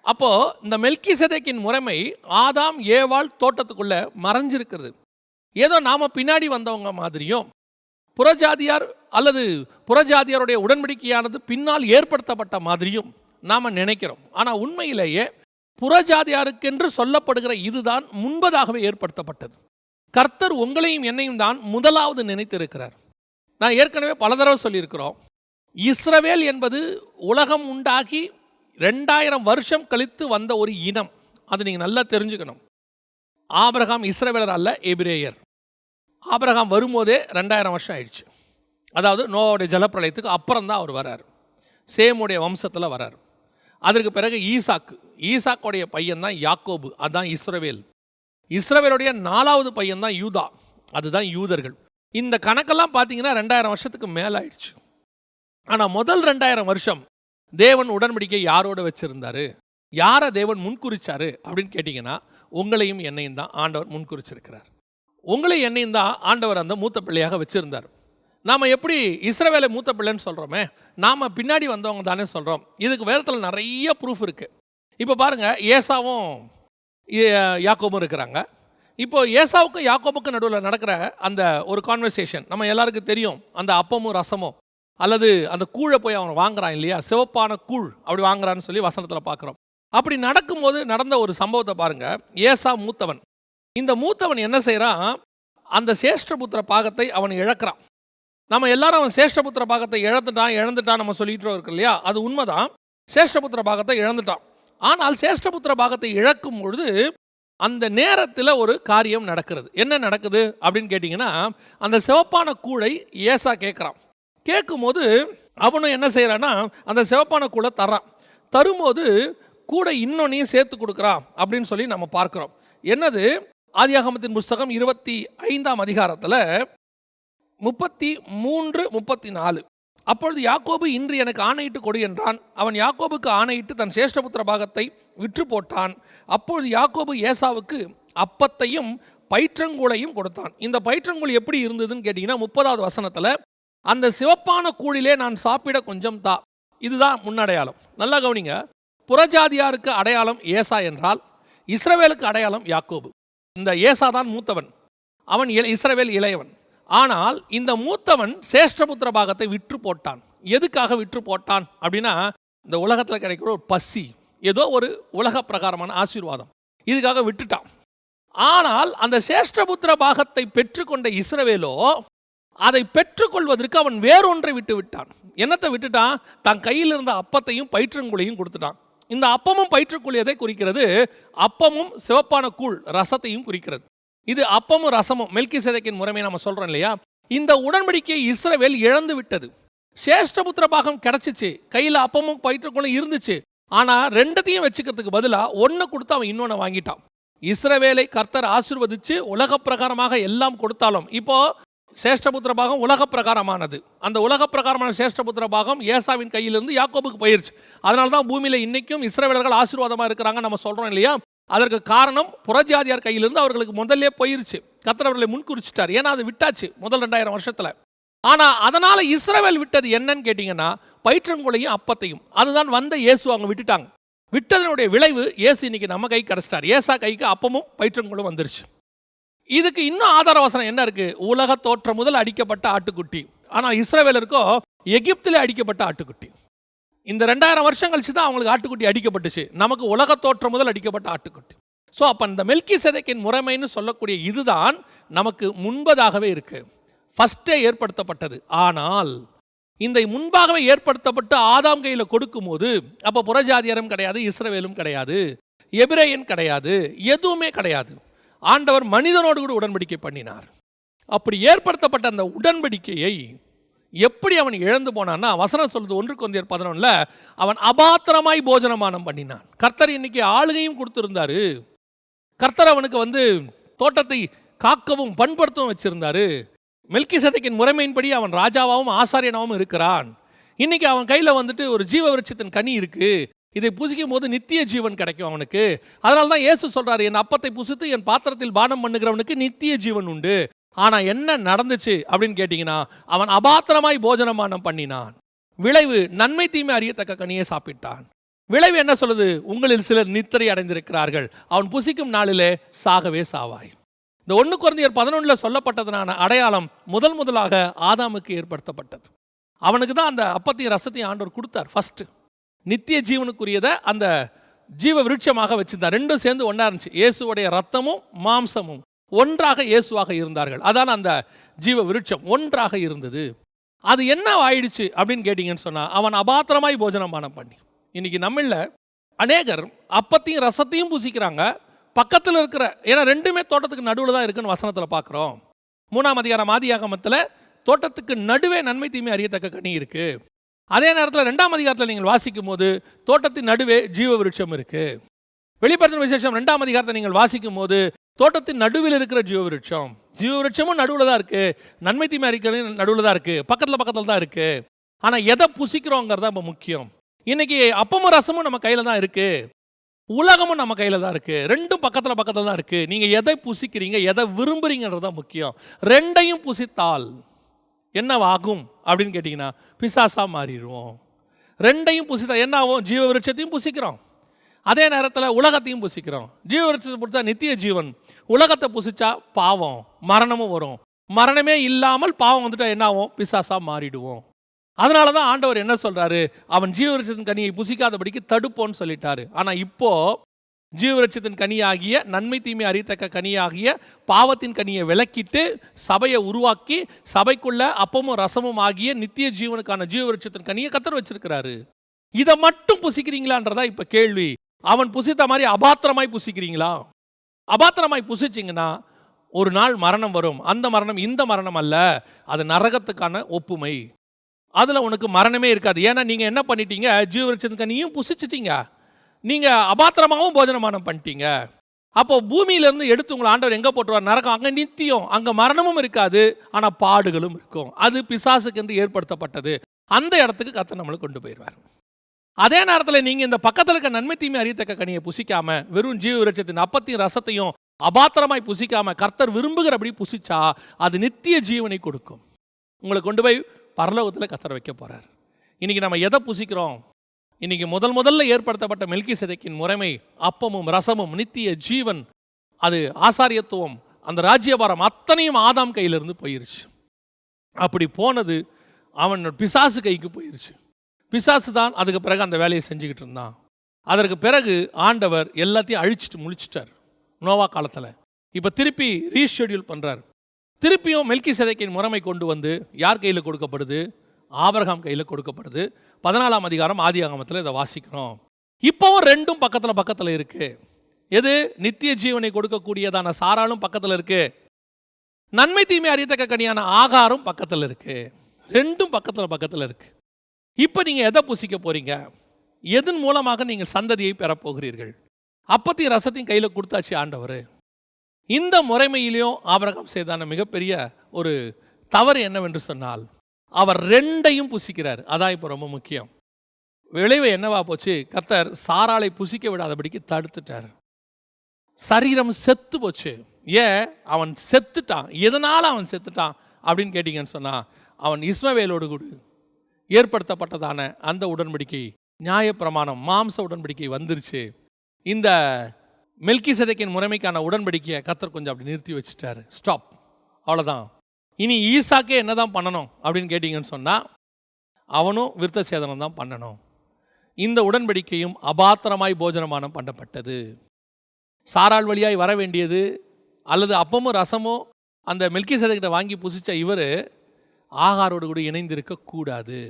அப்போது இந்த மெல்கிசேதேக்கின் முறைமை ஆதாம் ஏவாள் தோட்டத்துக்குள்ளே மறைஞ்சிருக்கிறது. ஏதோ நாம் பின்னாடி வந்தவங்க மாதிரியும், புறஜாதியார் அல்லது புறஜாதியாருடைய உடன்படிக்கையானது பின்னால் ஏற்படுத்தப்பட்ட மாதிரியும் நாம் நினைக்கிறோம். ஆனால் உண்மையிலேயே புறஜாதியாருக்கென்று சொல்லப்படுகிற இதுதான் முன்பதாகவே ஏற்படுத்தப்பட்டது. கர்த்தர் உங்களையும் என்னையும் தான் முதலாவது நினைத்திருக்கிறார். நான் ஏற்கனவே பல தடவை சொல்லியிருக்கிறோம், இஸ்ரவேல் என்பது உலகம் உண்டாகி 2000 வருஷம் கழித்து வந்த ஒரு இனம். அது நீங்கள் நல்லா தெரிஞ்சுக்கணும். ஆபிரகாம் இஸ்ரவேலர் அல்ல, எபிரேயர். ஆபிரகாம் வரும்போதே 2000 வருஷம் ஆயிடுச்சு. அதாவது நோவாவுடைய ஜலப்பிரளயத்துக்கு அப்புறம் தான் அவர் வர்றார். சேமுடைய வம்சத்தில் வரார். அதற்கு பிறகு ஈசாக்குடைய பையன் தான் யாக்கோபு, அதுதான் இஸ்ரவேல். இஸ்ரவேலுடைய 4வது பையன் தான் யூதா, அதுதான் யூதர்கள். இந்த கணக்கெல்லாம் பார்த்தீங்கன்னா 2000 வருஷத்துக்கு மேலே ஆயிடுச்சு. ஆனால் முதல் 2000 வருஷம் தேவன் உடன்படிக்கை யாரோட வச்சிருந்தாரு, யாரை தேவன் முன்குறிச்சாரு அப்படின்னு கேட்டிங்கன்னா உங்களையும் என்னையும் தான் ஆண்டவர் முன்குறிச்சிருக்கிறார். உங்களையும் என்னையும் தான் ஆண்டவர் அந்த மூத்த பிள்ளையாக வச்சிருந்தார். நாம் எப்படி இஸ்ரவேலை மூத்த பிள்ளைன்னு சொல்கிறோமே, நாம் பின்னாடி வந்தவங்க தானே சொல்கிறோம். இதுக்கு வேதத்தில் நிறைய ப்ரூஃப் இருக்குது. இப்போ பாருங்கள், ஏசாவும் யாக்கோபும் இருக்கிறாங்க. இப்போ ஏசாவுக்கும் யாக்கோபுக்கும் நடுவில் நடக்கிற அந்த ஒரு கான்வர்சேஷன் நம்ம எல்லாருக்கும் தெரியும். அந்த அப்பமும் ரசமும், அல்லது அந்த கூழை போய் அவன் வாங்குறான் இல்லையா, சிவப்பான கூழ் அப்படி வாங்குறான்னு சொல்லி வசனத்தில் பார்க்குறோம். அப்படி நடக்கும்போது நடந்த ஒரு சம்பவத்தை பாருங்கள். ஏசா மூத்தவன். இந்த மூத்தவன் என்ன செய்கிறான், அந்த சேஷ்டபுத்திர பாகத்தை அவன் இழக்கிறான். நம்ம எல்லாரும் அவன் சேஷ்டபுத்திர பாகத்தை இழந்துட்டான் நம்ம சொல்லிட்டு இருக்கோம் இல்லையா, அது உண்மைதான். சேஷ்டபுத்திர பாகத்தை இழந்துட்டான். ஆனால் சேஷ்டபுத்திர பாகத்தை இழக்கும் பொழுது அந்த நேரத்தில் ஒரு காரியம் நடக்கிறது. என்ன நடக்குது அப்படின்னு கேட்டிங்கன்னா, அந்த சிவப்பான கூழை ஏசா கேட்குறான். கேட்கும்போது அவனும் என்ன செய்கிறான்னா அந்த சிவப்பான கூழை தரும்போது கூட இன்னொன்னையும் சேர்த்து கொடுக்குறான் அப்படின்னு சொல்லி நம்ம பார்க்குறோம். என்னது, ஆதியாகமத்தின் புஸ்தகம் 25ஆம் அதிகாரத்தில் 33, 34. அப்பொழுது யாக்கோபு இன்று எனக்கு ஆணையிட்டு கொடு என்றான். அவன் யாக்கோபுக்கு ஆணையிட்டு தன் சேஷ்டபுத்திர பாகத்தை விற்று போட்டான். அப்பொழுது யாக்கோபு ஏசாவுக்கு அப்பத்தையும் பயிற்றங்கூழையும் கொடுத்தான். இந்த பயிற்றங்கூழ் எப்படி இருந்ததுன்னு கேட்டிங்கன்னா 30வது வசனத்தில், அந்த சிவப்பான கூழிலே நான் சாப்பிட கொஞ்சம் தா. இதுதான் முன்னடையாளம். நல்லா கவனிங்க. புறஜாதியாருக்கு அடையாளம் ஏசா என்றால் இஸ்ரவேலுக்கு அடையாளம் யாக்கோபு. இந்த ஏசா தான் மூத்தவன், அவன் இஸ்ரவேல் இளையவன். ஆனால் இந்த மூத்தவன் சேஷ்டபுத்திர பாகத்தை விற்று போட்டான். எதுக்காக விற்று போட்டான் அப்படின்னா, இந்த உலகத்தில் கிடைக்கிற ஒரு பசி, ஏதோ ஒரு உலக பிரகாரமான ஆசீர்வாதம், இதுக்காக விட்டுட்டான். ஆனால் அந்த சேஷ்டபுத்திர பாகத்தை பெற்றுக்கொண்ட இஸ்ரவேலோ அதை பெற்றுக்கொள்வதற்கு அவன் வேறொன்றை விட்டு விட்டான். என்னத்தை விட்டுட்டான், தன் கையில் இருந்த அப்பத்தையும் பயிற்றங்குழியும் கொடுத்துட்டான். இந்த அப்பமும் பயிற்றுக்குழி எதை குறிக்கிறது, அப்பமும் சிவப்பான கூழ் ரசத்தையும் குறிக்கிறது. இது அப்பமும் ரசமும் மெல்கிசேதேக்கின் முறைமை நம்ம சொல்கிறோம் இல்லையா. இந்த உடன்படிக்கையை இஸ்ரவேல் இழந்து விட்டது. சேஷ்டபுத்திர பாகம் கிடச்சிச்சு, கையில் அப்பமும் பயிற்றுக்குள்ளும் இருந்துச்சு. ஆனால் ரெண்டத்தையும் வச்சுக்கிறதுக்கு பதிலாக ஒன்று கொடுத்து அவன் இன்னொன்று வாங்கிட்டான். இஸ்ரவேலை கர்த்தர் ஆசீர்வதிச்சு உலக பிரகாரமாக எல்லாம் கொடுத்தாலும், இப்போ சேஷ்டபுத்திர பாகம் உலக பிரகாரமானது. அந்த உலக பிரகாரமான சேஷ்டபுத்திர பாகம் ஏசாவின் கையிலிருந்து யாக்கோபுக்கு போயிருச்சு. அதனால தான் பூமியில் இன்னைக்கும் இஸ்ரவேலர்கள் ஆசீர்வாதமாக இருக்கிறாங்க நம்ம சொல்கிறோம் இல்லையா. அதற்கு காரணம் புறஜாதியார் கையிலிருந்து அவர்களுக்கு முதல்ல போயிருச்சு. கர்த்தர் அவர்களை முன்குறிச்சிட்டார். ஏன்னா அது விட்டாச்சு முதல் 2000 வருஷத்தில். ஆனால் அதனால் இஸ்ரவேல் விட்டது என்னன்னு கேட்டிங்கன்னா பயிற்றங்குழையும் அப்பத்தையும். அதுதான் வந்த இயேசு அவங்க விட்டுட்டாங்க. விட்டதனுடைய விளைவு இயேசு இன்னைக்கு நம்ம கை கிடச்சிட்டார். ஏசா கைக்கு அப்பமும் பயிற்றங்குழும் வந்துருச்சு. இதுக்கு இன்னும் ஆதார வசனம் என்ன இருக்கு, உலக தோற்றம் முதல் அடிக்கப்பட்ட ஆட்டுக்குட்டி. ஆனால் இஸ்ரவேலருக்கோ எகிப்திலே அடிக்கப்பட்ட ஆட்டுக்குட்டி. இந்த 2000 வருஷம் கழிச்சு தான் அவங்களுக்கு ஆட்டுக்குட்டி அடிக்கப்பட்டுச்சு. நமக்கு உலக தோற்றம் முதல் அடிக்கப்பட்ட ஆட்டுக்குட்டி. ஸோ அப்போ இந்த மெல்கிசேதேக்கின் முறைமைன்னு சொல்லக்கூடிய இதுதான் நமக்கு முன்பதாகவே இருக்கு, ஃபர்ஸ்டே ஏற்படுத்தப்பட்டது. ஆனால் இந்த முன்பாகவே ஏற்படுத்தப்பட்டு ஆதாம் கையில் கொடுக்கும்போது அப்போ புறஜாதியாரும் கிடையாது, இஸ்ரவேலும் கிடையாது, எபிரேயன் கிடையாது, எதுவுமே கிடையாது. ஆண்டவர் மனிதனோடு கூட உடன்படிக்கை பண்ணினார். அப்படி ஏற்படுத்தப்பட்ட அந்த உடன்படிக்கையை எப்படி அவன் இழந்து போனான்னா, வசனம் சொல்லுது 1 கொரிந்தியர் 11 அவன் அபாத்திரமாய் போஜனமானம் பண்ணினான். கர்த்தர் இன்னைக்கு ஆளுகையும் கொடுத்திருந்தாரு. கர்த்தர் அவனுக்கு தோட்டத்தை காக்கவும் பண்படுத்தவும் வச்சிருந்தாரு. மெல்கிசேதேக்கின் முறைமையின்படி அவன் ராஜாவாகவும் ஆசாரியனாகவும் இருக்கிறான். இன்னைக்கு அவன் கையில் ஒரு ஜீவ விருட்சத்தின் கனி இருக்கு. இதை புசிக்கும் போது நித்திய ஜீவன் கிடைக்கும் அவனுக்கு. அதனால தான் இயேசு சொல்றாரு, என் அப்பத்தை புசித்து என் பாத்திரத்தில் பானம் பண்ணுகிறவனுக்கு நித்திய ஜீவன் உண்டு. ஆனால் என்ன நடந்துச்சு அப்படின்னு கேட்டிங்கன்னா, அவன் அபாத்திரமாய் போஜனமானம் பண்ணினான். விளைவு நன்மை தீமை அறியத்தக்க கனியை சாப்பிட்டான். விளைவு என்ன சொல்லுது, உங்களில் சிலர் நித்திரை அடைந்திருக்கிறார்கள், அவன் புசிக்கும் நாளிலே சாகவே சாவாய். இந்த 1 கொரிந்தியர் 11 சொல்லப்பட்டதனான அடையாளம் முதலாக ஆதாமுக்கு ஏற்படுத்தப்பட்டது. அவனுக்கு தான் அந்த அப்பத்தையும் ரசத்தையும் ஆண்டவர் கொடுத்தார். ஃபர்ஸ்ட் நித்திய ஜீவனுக்குரியதை அந்த ஜீவ விருட்சமாக வச்சிருந்தார். ரெண்டும் சேர்ந்து ஒன்றா இருந்துச்சு. இயேசுடைய ரத்தமும் மாம்சமும் ஒன்றாக இயேசுவாக இருந்தார்கள். அதான் அந்த ஜீவ விருட்சம் ஒன்றாக இருந்தது. அது என்ன ஆயிடுச்சு அப்படின்னு கேட்டிங்கன்னு சொன்னால், அவன் அபாத்திரமாய் போஜனமானம் பண்ணி. இன்னைக்கு நம்மள அநேகர் அப்பத்தையும் ரசத்தையும் பூசிக்கிறாங்க, பக்கத்தில் இருக்கிற, ஏன்னா ரெண்டுமே தோட்டத்துக்கு நடுவில் தான் இருக்குன்னு வசனத்தில் பார்க்குறோம். 3ஆம் அதிகாரம் ஆதியாகமத்தில் தோட்டத்துக்கு நடுவே நன்மை தீமை அறியத்தக்க கனி இருக்கு. அதே நேரத்தில் 2ஆம் அதிகாரத்தில் நீங்கள் வாசிக்கும் போது தோட்டத்தின் நடுவே ஜீவ விருட்சம் இருக்கு. வெளிப்படுத்தின விசேஷம் 2ஆம் அதிகாரத்தை நீங்கள் வாசிக்கும் போது தோட்டத்தின் நடுவில் இருக்கிற ஜீவ விருட்சம், ஜீவ விருட்சமும் நடுவில் தான் இருக்கு, நன்மை தீமை அறிக்கையும் நடுவில் தான் இருக்கு, பக்கத்தில் தான் இருக்கு. ஆனால் எதை புசிக்கிறோங்கிறது தான் இப்போ முக்கியம். இன்னைக்கு அப்பமும் ரசமும் நம்ம கையில் தான் இருக்கு, உலகமும் நம்ம கையில் தான் இருக்கு, ரெண்டும் பக்கத்தில் தான் இருக்கு. நீங்கள் எதை புசிக்கிறீங்க, எதை விரும்புறீங்கிறது தான் முக்கியம். ரெண்டையும் புசித்தால் என்னவாகும் அப்படின்னு கேட்டிங்கன்னா பிசாசா மாறிடுவோம். ரெண்டையும் புசித்தா என்ன ஆகும்? ஜீவ விருட்சத்தையும் புசிக்கிறோம், அதே நேரத்தில் உலகத்தையும் புசிக்கிறோம். ஜீவ விருட்சத்தை புசிச்சா நித்திய ஜீவன், உலகத்தை புசிச்சா பாவம் மரணமும் வரும். மரணமே இல்லாமல் பாவம் வந்துட்டா என்ன ஆகும்? பிசாசா மாறிடுவோம். அதனால தான் ஆண்டவர் என்ன சொல்றாரு? அவன் ஜீவ விருட்சத்தின் கனியை புசிக்காதபடிக்கு தடுப்போன்னு சொல்லிட்டாரு. ஆனால் இப்போ ஜீவ விருட்சத்தின் கனியாகிய நன்மை தீமை அறியத்தக்க கனியாகிய பாவத்தின் கனியை விலக்கிட்டு சபையை உருவாக்கி சபைக்குள்ள அப்பமும் ரசமும் ஆகிய நித்திய ஜீவனுக்கான ஜீவ விருட்சத்தின் கனியை கர்த்தர் வச்சிருக்கிறாரு. இதை மட்டும் புசிக்கிறீங்களான்றதா இப்ப கேள்வி. அவன் புசித்த மாதிரி அபாத்திரமாய் புசிக்கிறீங்களா? அபாத்திரமாய் புசிச்சிங்கன்னா ஒரு நாள் மரணம் வரும். அந்த மரணம் இந்த மரணம் அல்ல, அது நரகத்துக்கான ஒப்புமை. அதில் உனக்கு மரணமே இருக்காது. ஏன்னா நீங்கள் என்ன பண்ணிட்டீங்க? ஜீவ விருட்சத்தின் கனியும் புசிச்சிட்டீங்க, நீங்கள் அபாத்திரமாகவும் போஜனமானம் பண்ணிட்டீங்க. அப்போ பூமியிலேருந்து எடுத்து உங்களை ஆண்டவர் எங்கே போட்டுருவார்? நரகம். அங்கே நித்தியம், அங்கே மரணமும் இருக்காது, ஆனால் பாடுகளும் இருக்கும். அது பிசாசுக்கு என்று ஏற்படுத்தப்பட்டது. அந்த இடத்துக்கு கர்த்தர் நம்மளை கொண்டு போயிடுவார். அதே நேரத்தில் நீங்கள் இந்த பக்கத்தில் இருக்க நன்மை தீமை அறியத்தக்க கனியை புசிக்காம வெறும் ஜீவ விருட்சத்தின் அப்பத்தையும் ரசத்தையும் அபாத்திரமாய் புசிக்காம கர்த்தர் விரும்புகிறபடி புசிச்சா அது நித்திய ஜீவனை கொடுக்கும். உங்களை கொண்டு போய் பரலோகத்தில் கர்த்தர் வைக்க போறார். இன்னைக்கு நம்ம எதை புசிக்கிறோம்? இன்னைக்கு முதல்ல ஏற்படுத்தப்பட்ட மெல்கிசேதேக்கின் முறைமை அப்பமும் ரசமும் நித்திய ஜீவன், அது ஆசாரியத்துவம், அந்த ராஜ்யபாரம் அத்தனையும் ஆதாம் கையிலிருந்து போயிருச்சு. அப்படி போனது அவன் பிசாசு கைக்கு போயிருச்சு. பிசாசு தான் அதுக்கு பிறகு அந்த வேலையை செஞ்சுக்கிட்டு இருந்தான். அதற்கு பிறகு ஆண்டவர் எல்லாத்தையும் அழிச்சிட்டு முழிச்சிட்டார் நோவா காலத்தில். இப்போ திருப்பி ரீஷெடியூல் பண்ணுறார். திருப்பியும் மெல்கிசேதேக்கின் முறைமை கொண்டு வந்து யார் கையில் கொடுக்கப்படுது? ஆபிரகாம் கையில் கொடுக்கப்படுது. 14ஆம் அதிகாரம் ஆதியாகமத்தில் இதை வாசிக்கிறோம். இப்போவும் ரெண்டும் பக்கத்தில் இருக்கு. எது? நித்திய ஜீவனை கொடுக்கக்கூடியதான சாராலும் பக்கத்தில் இருக்கு, நன்மை தீமை அறியத்தக்க கனியான ஆகாரம் பக்கத்தில் இருக்கு. ரெண்டும் பக்கத்தில் இருக்கு. இப்போ நீங்கள் எதை புசிக்க போறீங்க? எதன் மூலமாக நீங்கள் சந்ததியை பெறப்போகிறீர்கள்? அப்பத்தையும் ரசத்தையும் கையில் கொடுத்தாச்சு ஆண்டவர். இந்த முறைமையிலையும் ஆபிரகாம் செய்தான மிகப்பெரிய ஒரு தவறு என்னவென்று சொன்னால் அவர் ரெண்டையும் புசிக்கிறார். அதான் இப்போ ரொம்ப முக்கியம். விளைவு என்னவா போச்சு? கர்த்தர் சாராளை புசிக்க விடாதபடிக்கு தடுத்துட்டார். சரீரம் செத்து போச்சு. ஏன்? அவன் செத்துட்டான். எதனால் அவன் செத்துட்டான் அப்படின்னு கேட்டிங்கன்னு சொன்னால், அவன் இஸ்மவேலோடு கூட ஏற்படுத்தப்பட்டதான அந்த உடன்படிக்கை, நியாயப்பிரமாணம், மாம்ச உடன்படிக்கை வந்துருச்சு. இந்த மெல்கிசேதேக்கின் முறைமைக்கான உடன்படிக்கையை கர்த்தர் கொஞ்சம் அப்படி நிறுத்தி வச்சுட்டாரு. ஸ்டாப், அவ்வளோதான். இனி ஈசாக்கே என்ன தான் பண்ணணும் அப்படின்னு கேட்டிங்கன்னு சொன்னால், அவனும் விருத்த சேதனம் தான் பண்ணணும். இந்த உடன்படிக்கையும் அபாத்திரமாய் போஜனமானம் பண்ணப்பட்டது. சாராள் வழியாய் வர வேண்டியது, அல்லது அப்பமும் ரசமோ அந்த மெல்கிசேதேக்கிட்ட வாங்கி புசித்த இவர் ஆகாரோடு கூட இணைந்திருக்கக்கூடாது.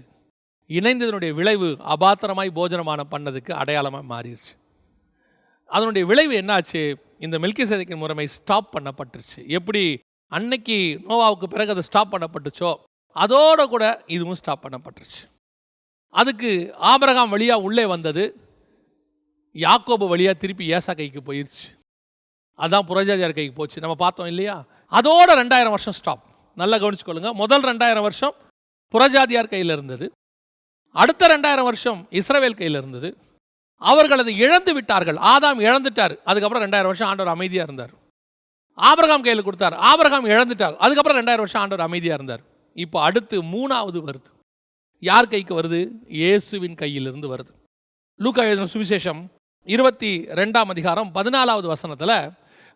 இணைந்ததனுடைய விளைவு அபாத்திரமாய் போஜனமானம் பண்ணதுக்கு அடையாளமாக மாறிடுச்சு. அதனுடைய விளைவு என்னாச்சு? இந்த மெல்கிசேதேக்கின் முறைமை ஸ்டாப் பண்ணப்பட்டுருச்சு. எப்படி அன்னைக்கு நோவாவுக்கு பிறகு அது ஸ்டாப் பண்ணப்பட்டுச்சோ அதோட கூட இதுவும் ஸ்டாப் பண்ணப்பட்டுருச்சு. அதுக்கு ஆபிரகாம் வழியாக உள்ளே வந்தது யாக்கோபு வழியாக திருப்பி ஏசா கைக்கு போயிடுச்சு. அதான் புறஜாதியார் கைக்கு போச்சு. நம்ம பார்த்தோம் இல்லையா? அதோட 2000 வருஷம் ஸ்டாப். நல்லா கவனிச்சுக்கொள்ளுங்க. முதல் 2000 வருஷம் புறஜாதியார் கையில் இருந்தது. அடுத்த 2000 வருஷம் இஸ்ரவேல் கையில் இருந்தது. அவர்கள் அதை இழந்து விட்டார்கள். ஆதாம் இழந்துட்டார். அதுக்கப்புறம் 2000 வருஷம் ஆண்டவர் அமைதியாக இருந்தார். ஆபிரகாம் கையில் கொடுத்தார். ஆபிரகாம் இழந்துட்டார். அதுக்கப்புறம் 2000 வருஷம் ஆண்டவர் அமைதியாக இருந்தார். இப்போ அடுத்து 3வது வருது. யார் கைக்கு வருது? இயேசுவின் கையிலிருந்து வருது. லூக்கா எழுதின சுவிசேஷம் 22ஆம் அதிகாரம் 14வது வசனத்தில்,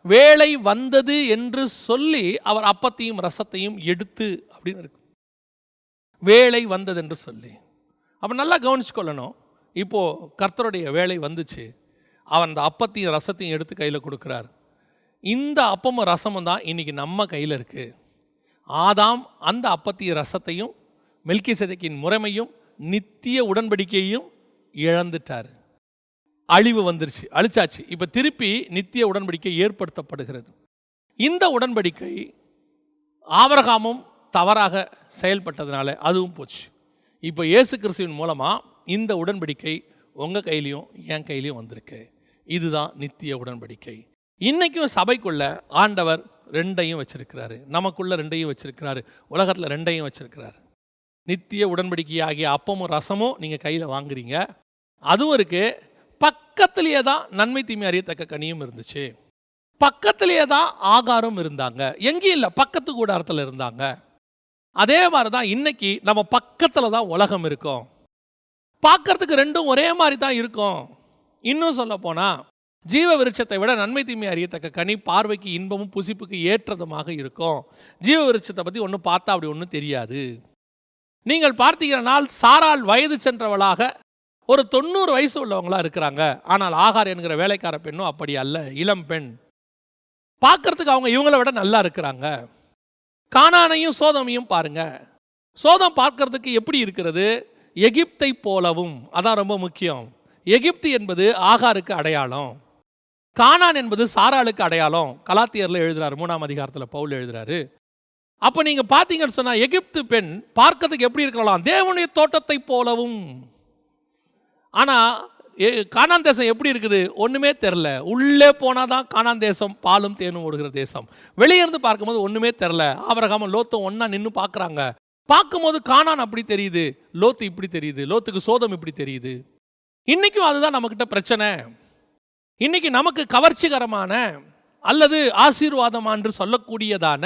வேளை வந்தது என்று சொல்லி அவர் அப்பத்தையும் ரசத்தையும் எடுத்து அப்படின்னு இருக்கு. வேளை வந்தது என்று சொல்லி. அப்போ நல்லா கவனிச்சுக்கொள்ளணும். இப்போது கர்த்தருடைய வேலை வந்துச்சு. அவன் அந்த அப்பத்தையும் ரசத்தையும் எடுத்து கையில் கொடுக்குறார். இந்த அப்பமும் ரசமும் தான் இன்றைக்கி நம்ம கையில் இருக்குது. ஆதாம் அந்த அப்பத்தையும் ரசத்தையும் மெல்கிசேதேக்கின் முறைமையும் நித்திய உடன்படிக்கையையும் இழந்துட்டார். அழிவு வந்துருச்சு, அழிச்சாச்சு. இப்போ திருப்பி நித்திய உடன்படிக்கை ஏற்படுத்தப்படுகிறது. இந்த உடன்படிக்கை ஆபிரகாமும் தவறாக செயல்பட்டதுனால அதுவும் போச்சு. இப்போ இயேசு கிறிஸ்துவின் மூலமாக இந்த உடன்படிக்கை உங்கள் கையிலையும் என் கையிலையும் வந்திருக்கு. இதுதான் நித்திய உடன்படிக்கை. இன்றைக்கும் சபைக்குள்ள ஆண்டவர் ரெண்டையும் வச்சிருக்கிறாரு, நமக்குள்ள ரெண்டையும் வச்சிருக்கிறாரு, உலகத்தில் ரெண்டையும் வச்சிருக்கிறாரு. நித்திய உடன்படிக்கை ஆகிய அப்பமும் ரசமும் நீங்கள் கையில் வாங்குறீங்க, அதுவும் இருக்குது. பக்கத்திலேயே தான் நன்மை தீமை அறியத்தக்க கனியும் இருந்துச்சு, பக்கத்திலேயே தான் ஆகாரம் இருந்தாங்க, எங்கேயும் இல்லை, பக்கத்து கூடாரத்தில் இருந்தாங்க. அதே மாதிரி தான் இன்னைக்கு நம்ம பக்கத்தில் தான் உலகம் இருக்கும். பார்க்கறதுக்கு ரெண்டும் ஒரே மாதிரி தான் இருக்கும். இன்னும் சொல்ல போனால் ஜீவ விருட்சத்தை விட நன்மை தீமை அறியத்தக்க கனி பார்வைக்கு இன்பமும் புசிப்புக்கு ஏற்றதுமாக இருக்கும். ஜீவ விருட்சத்தை பற்றி ஒன்றும் பார்த்தா அப்படி ஒன்றும் தெரியாது. நீங்கள் பார்த்தீங்கிற நாள் சாராள் வயது சென்றவளாக ஒரு 90 வயசு உள்ளவங்களா இருக்கிறாங்க. ஆனால் ஆகார் என்கிற வேலைக்கார பெண்ணும் அப்படி அல்ல, இளம் பெண். பார்க்கறதுக்கு அவங்க இவங்களை விட நல்லா இருக்கிறாங்க. கானானையும் சோதமையும் பாருங்க. சோதம் பார்க்கறதுக்கு எப்படி இருக்கிறது? எகிப்தை போலவும். அதான் ரொம்ப முக்கியம். எகிப்து என்பது ஆகாருக்கு அடையாளம், கானான் என்பது சாராளுக்கு அடையாளம். கலாத்தியர்ல எழுதுறாரு, 3ஆம் அதிகாரத்தில் பவுல் எழுதுறாரு. அப்போ நீங்க பார்த்தீங்கன்னு சொன்னா எகிப்து பெண் பார்க்கறதுக்கு எப்படி இருக்கலாம்? தேவனுடைய தோட்டத்தை போலவும். ஆனா கானான் தேசம் எப்படி இருக்குது? ஒண்ணுமே தெரில. உள்ளே போனாதான் கானான் தேசம் பாலும் தேனும் ஓடுகிற தேசம். வெளியே இருந்து பார்க்கும்போது ஒண்ணுமே தெரில. ஆபிரகாமும் லோத்தும் ஒன்னா நின்று பார்க்குறாங்க. பார்க்கும்போது கானான் அப்படி தெரியுது, லோத்து இப்படி தெரியுது, லோத்துக்கு சோதம் இப்படி தெரியுது. இன்னைக்கும் அதுதான் நம்மக்கிட்ட பிரச்சனை. இன்னைக்கு நமக்கு கவர்ச்சிகரமான அல்லது ஆசீர்வாதம் என்று சொல்லக்கூடியதான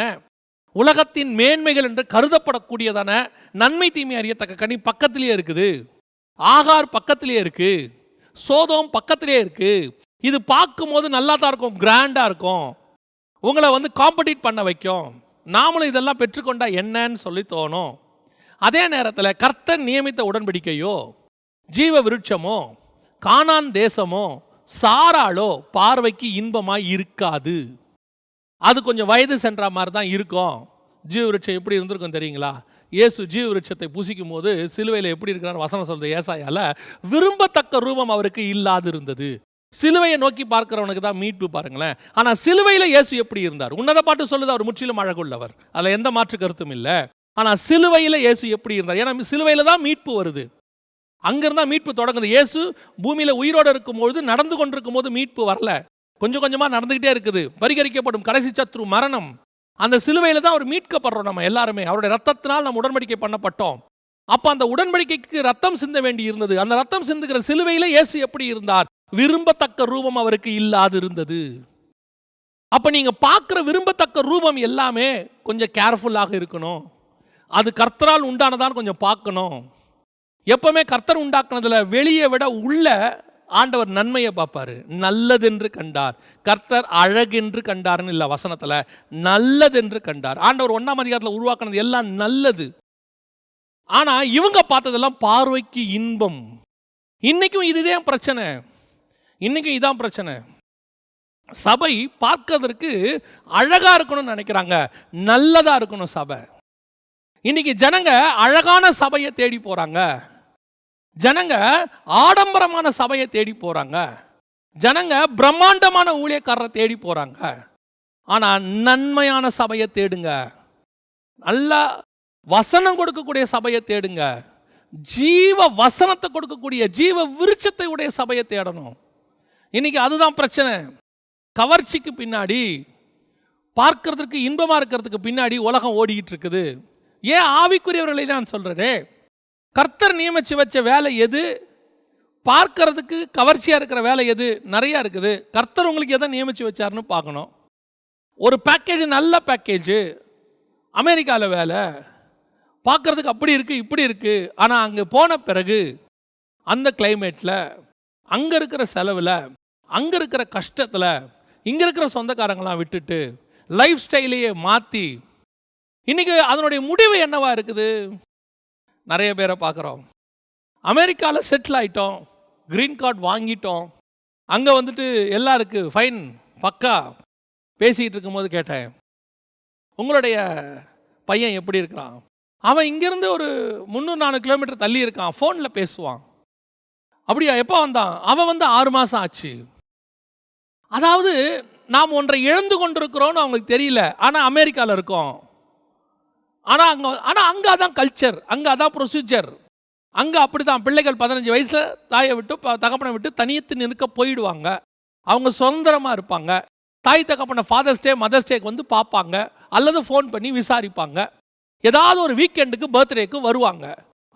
உலகத்தின் மேன்மைகள் என்று கருதப்படக்கூடியதான நன்மை தீமை அறியத்தக்க கனி பக்கத்திலேயே இருக்குது. ஆகார் பக்கத்திலேயே இருக்கு, சோதோம் பக்கத்திலேயே இருக்கு. இது பார்க்கும்போது நல்லா தான் இருக்கும், கிராண்டா இருக்கும், உங்களை காம்படிட் பண்ண வைக்கும். நாமளும் இதெல்லாம் பெற்றுக்கொண்டா என்னன்னு சொல்லி தோணும். அதே நேரத்தில் கர்த்தர் நியமித்த உடன்படிக்கையோ ஜீவ விருட்சமோ கானான் தேசமோ சாராளோ பார்வைக்கு இன்பமாய் இருக்காது. அது கொஞ்சம் வயது சென்ற மாதிரி தான் இருக்கும். ஜீவ விருட்சம் எப்படி இருந்திருக்கும் தெரியுங்களா? இயேசு ஜீவ விருட்சத்தை புசிக்கும் போது சிலுவையில் எப்படி இருக்கிறார்? வசனம் சொல்றது ஏசாயால, விரும்பத்தக்க ரூபம் அவருக்கு இல்லாது இருந்தது. சிலுவையை நோக்கி பார்க்கிறவனுக்கு தான் மீட்பு பாருங்களேன். ஆனால் சிலுவையில் இயேசு எப்படி இருந்தார்? உன்னத பாட்டு சொல்லுது, அவர் முற்றிலும் அழகுள்ளவர், அதில் எந்த மாற்று கருத்தும் இல்லை. ஆனால் சிலுவையில் இயேசு எப்படி இருந்தார்? ஏன்னா சிலுவையில் தான் மீட்பு வருது, அங்கிருந்தா மீட்பு தொடங்குது. இயேசு பூமியில உயிரோடு இருக்கும்போது, நடந்து கொண்டிருக்கும் போது மீட்பு வரல, கொஞ்சம் கொஞ்சமா நடந்துகிட்டே இருக்குது. பரிகரிக்கப்படும் கடைசி சத்ரு மரணம். அந்த சிலுவையில தான் அவர் மீட்கப்படுறோம். நம்ம எல்லாருமே அவருடைய ரத்தத்தினால் நம்ம உடன்படிக்கை பண்ணப்பட்டோம். அப்ப அந்த உடன்படிக்கைக்கு ரத்தம் சிந்த வேண்டி இருந்தது. அந்த ரத்தம் சிந்துகிற சிலுவையில இயேசு எப்படி இருந்தார்? விரும்பத்தக்க ரூபம் அவருக்கு இல்லாது இருந்தது. அப்ப நீங்க பார்க்கிற விரும்பத்தக்க ரூபம் எல்லாமே கொஞ்சம் கேர்ஃபுல்லாக இருக்கணும். அது கர்த்தரால் உண்டானதான் கொஞ்சம் பார்க்கணும். எப்பவுமே கர்த்தர் உண்டாக்குனதுல வெளியே விட உள்ள ஆண்டவர் நன்மையை பார்ப்பாரு. நல்லதென்று கண்டார். கர்த்தர் அழகென்று கண்டார்னு இல்லை வசனத்துல, நல்லதென்று கண்டார். ஆண்டவர் 1ஆம் அதிகாரத்தில் உருவாக்குனது எல்லாம் நல்லது. ஆனா இவங்க பார்த்ததெல்லாம் பார்வைக்கு இன்பம். இன்னைக்கும் இதுதான் பிரச்சனை. இன்னைக்கும் இதான் பிரச்சனை. சபை பார்க்கறதற்கு அழகா இருக்கணும்னு நினைக்கிறாங்க, நல்லதா இருக்கணும் சபை. இன்னைக்கு ஜனங்க அழகான சபையை தேடி போறாங்க, ஜனங்க ஆடம்பரமான சபையை தேடி போறாங்க, ஜனங்க பிரம்மாண்டமான ஊழியக்காரரை தேடி போறாங்க. ஆனா நன்மையான சபையை தேடுங்க, நல்ல வசனம் கொடுக்கக்கூடிய சபையை தேடுங்க, ஜீவ வசனத்தை கொடுக்கக்கூடிய ஜீவ விருட்சத்தை உடைய சபையை தேடணும். இன்னைக்கு அதுதான் பிரச்சனை. கவர்ச்சிக்கு பின்னாடி, பார்க்கறதுக்கு இன்பமா இருக்கிறதுக்கு பின்னாடி உலகம் ஓடிக்கிட்டு இருக்குது. ஏன் ஆவிக்குரியவர்களை நான் சொல்றேன், கர்த்தர் நியமிச்சு வச்ச வேலை எது? பார்க்கறதுக்கு கவர்ச்சியா இருக்கிற வேலை எது? நிறைய இருக்குது. கர்த்தர் உங்களுக்கு எதை நியமிச்சு வச்சாருன்னு பார்க்கணும். ஒரு பேக்கேஜ், நல்ல பேக்கேஜ், அமெரிக்காவில் வேலை, பார்க்கறதுக்கு அப்படி இருக்கு இப்படி இருக்கு. ஆனால் அங்கே போன பிறகு அந்த கிளைமேட்டில், அங்கே இருக்கிற செலவில், அங்கே இருக்கிற கஷ்டத்தில், இங்கே இருக்கிற சொந்தக்காரங்களாம் விட்டுட்டு லைஃப் ஸ்டைலையே மாற்றி இன்னைக்கு அதனுடைய முடிவு என்னவா இருக்குது? நிறைய பேரை பார்க்குறோம், அமெரிக்காவில் செட்டில் ஆகிட்டோம், க்ரீன் கார்டு வாங்கிட்டோம், அங்கே எல்லாம் இருக்குது, ஃபைன், பக்கா. பேசிக்கிட்டு இருக்கும்போது கேட்டேன், உங்களுடைய பையன் எப்படி இருக்கிறான்? அவன் இங்கேருந்து ஒரு 300-400 கிலோமீட்டர் தள்ளி இருக்கான், ஃபோனில் பேசுவான். அப்படியா, எப்போ வந்தான்? அவன் 6 மாதம் ஆச்சு. அதாவது நாம் ஒன்றை இழந்து கொண்டிருக்கிறோன்னு அவங்களுக்கு தெரியல. ஆனால் அமெரிக்காவில் இருக்கோம். ஆனால் அங்கே அதான் கல்ச்சர், அங்கே அதான் ப்ரொசீஜர். அங்கே அப்படி தான் பிள்ளைகள் 15 வயசில் தாயை விட்டு தகப்பனை விட்டு தனியத்து நிற்க போயிடுவாங்க. அவங்க சுதந்திரமாக இருப்பாங்க. தாய் தகப்பனை ஃபாதர்ஸ் டே மதர்ஸ் டேக்கு வந்து பார்ப்பாங்க, அல்லது ஃபோன் பண்ணி விசாரிப்பாங்க. ஏதாவது ஒரு வீக்கெண்டுக்கு பர்த்டேக்கு வருவாங்க.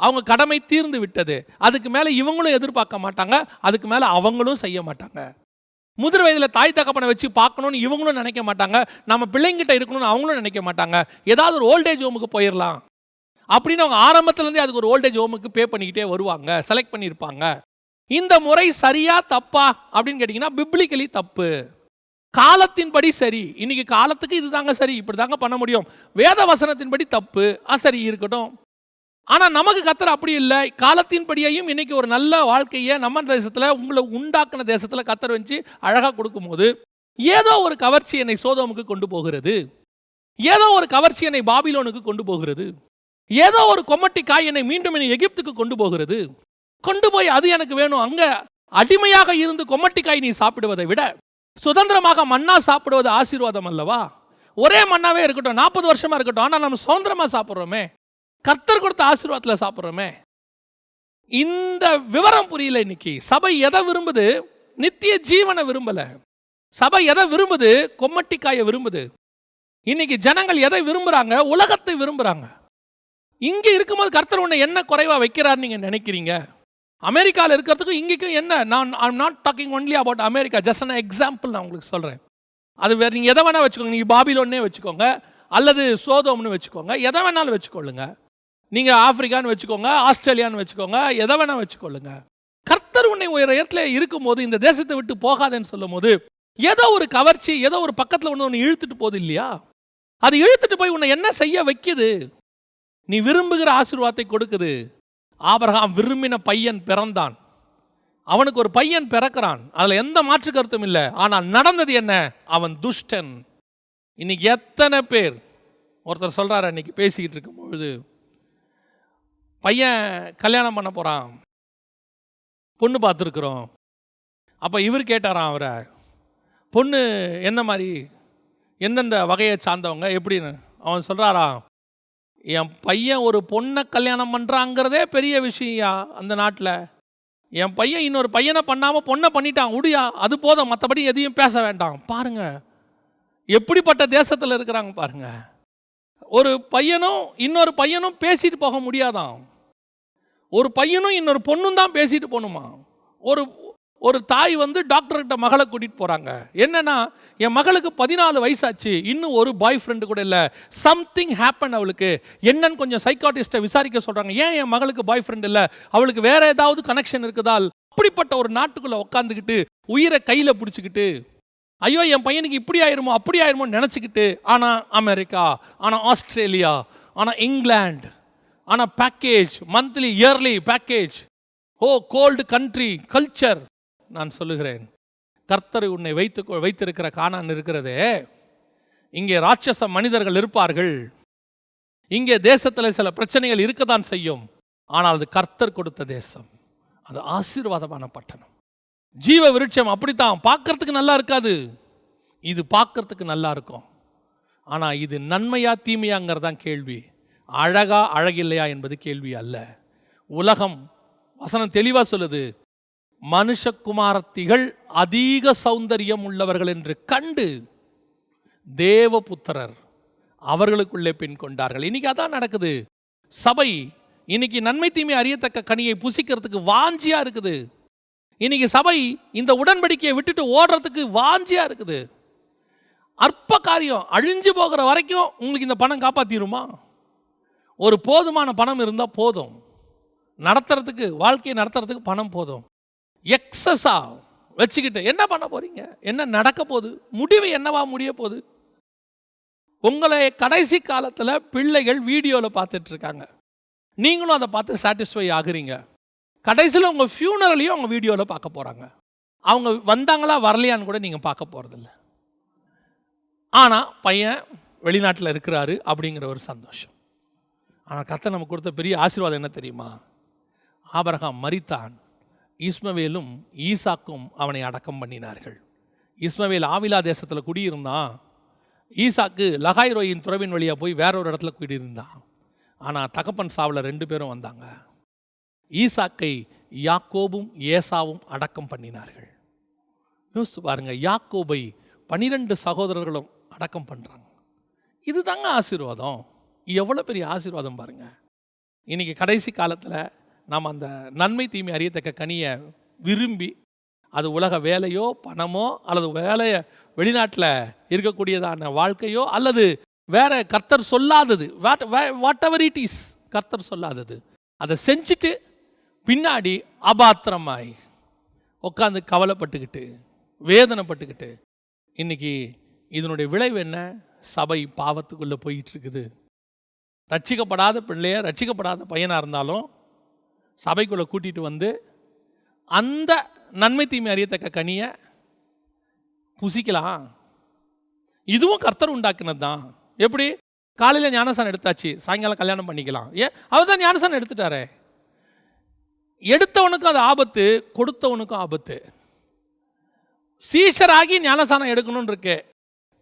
அவங்க கடமை தீர்ந்து விட்டது. அதுக்கு மேலே இவங்களும் எதிர்பார்க்க மாட்டாங்க, அதுக்கு மேலே அவங்களும் செய்ய மாட்டாங்க. முதிர் வயதில் தாய் தகப்பனை வச்சு பார்க்கணுன்னு இவங்களும் நினைக்க மாட்டாங்க, நம்ம பிள்ளைங்கிட்ட இருக்கணும்னு அவங்களும் நினைக்க மாட்டாங்க. ஏதாவது ஒரு ஓல்டேஜ் ஹோமுக்கு போயிடலாம் அப்படின்னு அவங்க ஆரம்பத்துலேருந்தே அதுக்கு ஒரு ஓல்டேஜ் ஹோமுக்கு பே பண்ணிக்கிட்டே வருவாங்க, செலக்ட் பண்ணியிருப்பாங்க. இந்த முறை சரியா தப்பா அப்படின்னு கேட்டிங்கன்னா பிப்ளிக்கலி தப்பு. காலத்தின்படி சரி, இன்னைக்கு காலத்துக்கு இது தாங்க சரி, இப்படி தாங்க பண்ண முடியும். வேத வசனத்தின்படி தப்பு, சரி இருக்கட்டும். ஆனால் நமக்கு கர்த்தர் அப்படி இல்லை. காலத்தின்படியையும் இன்னைக்கு ஒரு நல்ல வாழ்க்கையை நம்ம தேசத்தில், உங்களை உண்டாக்குன தேசத்தில் கர்த்தர் வச்சு அழகாக கொடுக்கும்போது, ஏதோ ஒரு கவர்ச்சி என்னை சோதோமுக்கு கொண்டு போகிறது, ஏதோ ஒரு கவர்ச்சி என்னை பாபிலோனுக்கு கொண்டு போகிறது, ஏதோ ஒரு கொம்மட்டி காய் என்னை மீண்டும் என்னை எகிப்துக்கு கொண்டு போகிறது. கொண்டு போய் அது எனக்கு வேணும். அங்கே அடிமையாக இருந்து கொம்மட்டி காய் நீ சாப்பிடுவதை விட சுதந்திரமாக மன்னா சாப்பிடுவது ஆசீர்வாதம் அல்லவா? ஒரே மன்னாவே இருக்கட்டும், 40 வருஷமா இருக்கட்டும், ஆனால் நம்ம சுதந்திரமாக சாப்பிட்றோமே, கர்த்தர் கொடுத்த ஆசீர்வாதத்தில் சாப்பிட்றோமே. இந்த விவரம் புரியல. இன்னைக்கு சபை எதை விரும்புது? நித்திய ஜீவனை விரும்பல. சபை எதை விரும்புது? கொம்மட்டிக்காயை விரும்புது. இன்னைக்கு ஜனங்கள் எதை விரும்புறாங்க? உலகத்தை விரும்புறாங்க. இங்க இருக்கும்போது கர்த்தர் உன்னை என்ன குறைவா வைக்கிறார் நீங்க நினைக்கிறீங்க? அமெரிக்காவில் இருக்கிறதுக்கும் இங்கேக்கும் என்ன? I'm not talking only about America, just an example நான் உங்களுக்கு சொல்றேன். அது வேற, நீங்க எதை வேணா வச்சுக்கோங்க. நீங்க பாபிலோன்னே வச்சுக்கோங்க, அல்லது சோதோம்னு வச்சுக்கோங்க, எதை வேணாலும் வச்சுக்கொள்ளுங்க. நீங்க ஆப்பிரிக்கான்னு வச்சுக்கோங்க, ஆஸ்திரேலியான்னு வச்சுக்கோங்க, எதை வேணா வச்சுக்கொள்ளுங்க. கர்த்தர் உன்னை ஒரு இடத்துல இருக்கும்போது, இந்த தேசத்தை விட்டு போகாதேன்னு சொல்லும் போது, ஏதோ ஒரு கவர்ச்சி, ஏதோ ஒரு பக்கத்தில் ஒன்று இழுத்துட்டு போகுது இல்லையா? அது இழுத்துட்டு போய் உன்னை என்ன செய்ய வைக்குது? நீ விரும்புகிற ஆசீர்வாதத்தை கொடுக்குது. ஆபிரகாம் விரும்பின பையன் பிறந்தான். அவனுக்கு ஒரு பையன் பிறக்கிறான், அதுல எந்த மாற்று கருத்தும் இல்லை. ஆனால் நடந்தது என்ன? அவன் துஷ்டன். இன்னைக்கு எத்தனை பேர், ஒருத்தர் சொல்றாரு, அன்னைக்கு பேசிக்கிட்டு இருக்கும் பொழுது, பையன் கல்யாணம் பண்ண போறான், பொண்ணு பார்த்துருக்குறோம். அப்போ இவர் கேட்டாராம் அவரை, பொண்ணு எந்த மாதிரி, எந்தெந்த வகையை சார்ந்தவங்க எப்படின்னு. அவன் சொல்றாராம், என் பையன் ஒரு பொண்ணை கல்யாணம் பண்ணுறாங்கிறதே பெரிய விஷயம்யா அந்த நாட்டில். என் பையன் இன்னொரு பையனை பண்ணாமல் பொண்ணை பண்ணிட்டான், உடியா, அது போதும், மற்றபடி எதையும் பேச வேண்டாம். பாருங்க எப்படிப்பட்ட தேசத்தில் இருக்கிறாங்க பாருங்க. ஒரு பையனும் இன்னொரு பையனும் பேசிட்டு போக முடியாதான். ஒரு பையனும் இன்னொரு பொண்ணும் தான் பேசிட்டு போகணுமா. ஒரு தாய் வந்து டாக்டர்கிட்ட மகளை கூட்டிகிட்டு போகிறாங்க. என்னன்னா, என் மகளுக்கு 14 வயசாச்சு, இன்னும் ஒரு பாய் ஃப்ரெண்டு கூட இல்லை, சம்திங் ஹேப்பன் அவளுக்கு. என்னன்னு கொஞ்சம் சைக்காட்டிஸ்ட்டை விசாரிக்க சொல்கிறாங்க. ஏன் என் மகளுக்கு பாய் ஃப்ரெண்ட் இல்லை? அவளுக்கு வேற ஏதாவது கனெக்ஷன் இருக்குதால்? அப்படிப்பட்ட ஒரு நாட்டுக்குள்ளே உட்காந்துக்கிட்டு உயிரை கையில் பிடிச்சிக்கிட்டு, ஐயோ என் பையனுக்கு இப்படி ஆயிருமோ அப்படி ஆயிருமோ நினச்சிக்கிட்டு, ஆனால் அமெரிக்கா, ஆனால் ஆஸ்திரேலியா, ஆனால் இங்கிலாந்து, ஆனால் package, monthly yearly package, gold country culture. நான் சொல்லுகிறேன், கர்த்தர் உன்னை வைத்திருக்கிற கானான் இருக்கிறதே, இங்கே ராட்சச மனிதர்கள் இருப்பார்கள். இங்கே தேசத்தில் சில பிரச்சனைகள் இருக்கத்தான் செய்யும். ஆனால் அது கர்த்தர் கொடுத்த தேசம், அது ஆசீர்வாதமான பட்டணம். ஜீவ விருட்சம் அப்படித்தான், பார்க்கறதுக்கு நல்லா இருக்காது, இது பார்க்கறதுக்கு நல்லா இருக்கும். ஆனால் இது நன்மையா தீமையாங்கிறதான் கேள்வி. அழகா அழகில்லையா என்பது கேள்வி அல்ல. உலகம் வசனம் தெளிவாக சொல்லுது, மனுஷகுமாரத்திகள் அதிக சௌந்தரியம் உள்ளவர்கள் என்று கண்டு தேவபுத்திரர் அவர்களுக்குள்ளே பெண் கொண்டார்கள். இன்னைக்கு அதான் நடக்குது. சபை இன்னைக்கு நன்மை தீமை அறியத்தக்க கனியை புசிக்கிறதுக்கு வாஞ்சியா இருக்குது. இன்னைக்கு சபை இந்த உடன்படிக்கையை விட்டுட்டு ஓடுறதுக்கு வாஞ்சியா இருக்குது. அற்ப காரியம் அழிஞ்சு போகிற வரைக்கும் உங்களுக்கு இந்த பணம் காப்பாற்றிடுமா? ஒரு போதுமான பணம் இருந்தால் போதும், நடத்துறதுக்கு, வாழ்க்கையை நடத்துறதுக்கு பணம் போதும். எக்ஸஸா வச்சுக்கிட்டு என்ன பண்ண போறீங்க? என்ன நடக்க போகுது? முடிவு என்னவா முடிய போகுது? உங்களை கடைசி காலத்தில் பிள்ளைகள் வீடியோவில் பார்த்துட்டு இருக்காங்க, நீங்களும் அதை பார்த்து சாட்டிஸ்ஃபை ஆகுறீங்க. கடைசியில் உங்கள் ஃபியூனரலையும் அவங்க வீடியோவில் பார்க்க போகிறாங்க. அவங்க வந்தாங்களா வரலையான்னு கூட நீங்கள் பார்க்க போகிறதில்ல. ஆனால் பையன் வெளிநாட்டில் இருக்கிறாரு அப்படிங்கிற ஒரு சந்தோஷம். ஆனால் கர்த்தர் நமக்கு கொடுத்த பெரிய ஆசீர்வாதம் என்ன தெரியுமா? ஆபிரகாம் மரித்தான், இஸ்மவேலும் ஈசாக்கும் அவனை அடக்கம் பண்ணினார்கள். இஸ்மவேல் ஆவிலா தேசத்தில் குடியிருந்தான், ஈசாக்கு லகாய் ரோயின் துறவின் வழியாக போய் வேற ஒரு இடத்துல குடியிருந்தான். ஆனால் தகப்பன் சாவில் 2 பேரும் வந்தாங்க. ஈசாக்கை யாக்கோபும் ஏசாவும் அடக்கம் பண்ணினார்கள். யோசிச்சு பாருங்க, யாக்கோபை 12 சகோதரர்களும் அடக்கம் பண்ணுறாங்க. இது தாங்க ஆசீர்வாதம். எவ்வளோ பெரிய ஆசீர்வாதம் பாருங்க. இன்னைக்கு கடைசி காலத்தில் நாம் அந்த நன்மை தீமை அறியத்தக்க கனியை விரும்பி, அது உலக வேலையோ பணமோ அல்லது வேலையை வெளிநாட்டில் இருக்கக்கூடியதான வாழ்க்கையோ அல்லது வேற கர்த்தர் சொல்லாதது, வாட் எவர் இட் இஸ், கர்த்தர் சொல்லாதது அதை செஞ்சுட்டு பின்னாடி அபாத்திரமாய் உட்காந்து கவலைப்பட்டுக்கிட்டு வேதனைப்பட்டுக்கிட்டு, இன்னைக்கு இதனுடைய விளைவு என்ன? சபை பாவத்துக்குள்ளே போயிட்டு இருக்குது. ரட்சிக்கப்படாத பிள்ளைய, ரட்சிக்கப்படாத பையனாக இருந்தாலும் சபைக்குள்ளே கூட்டிகிட்டு வந்து அந்த நன்மை தீமை அறியத்தக்க கனியை புசிக்கலாம். இதுவும் கர்த்தர் உண்டாக்குனது தான். எப்படி? காலையில் ஞானசானம் எடுத்தாச்சு, சாயங்காலம் கல்யாணம் பண்ணிக்கலாம். அவர் தான் ஞானசானம் எடுத்துட்டாரே. எடுத்தவனுக்கும் அது ஆபத்து, கொடுத்தவனுக்கும் ஆபத்து. சீஷராகி ஞானசானம் எடுக்கணும்னு இருக்கு.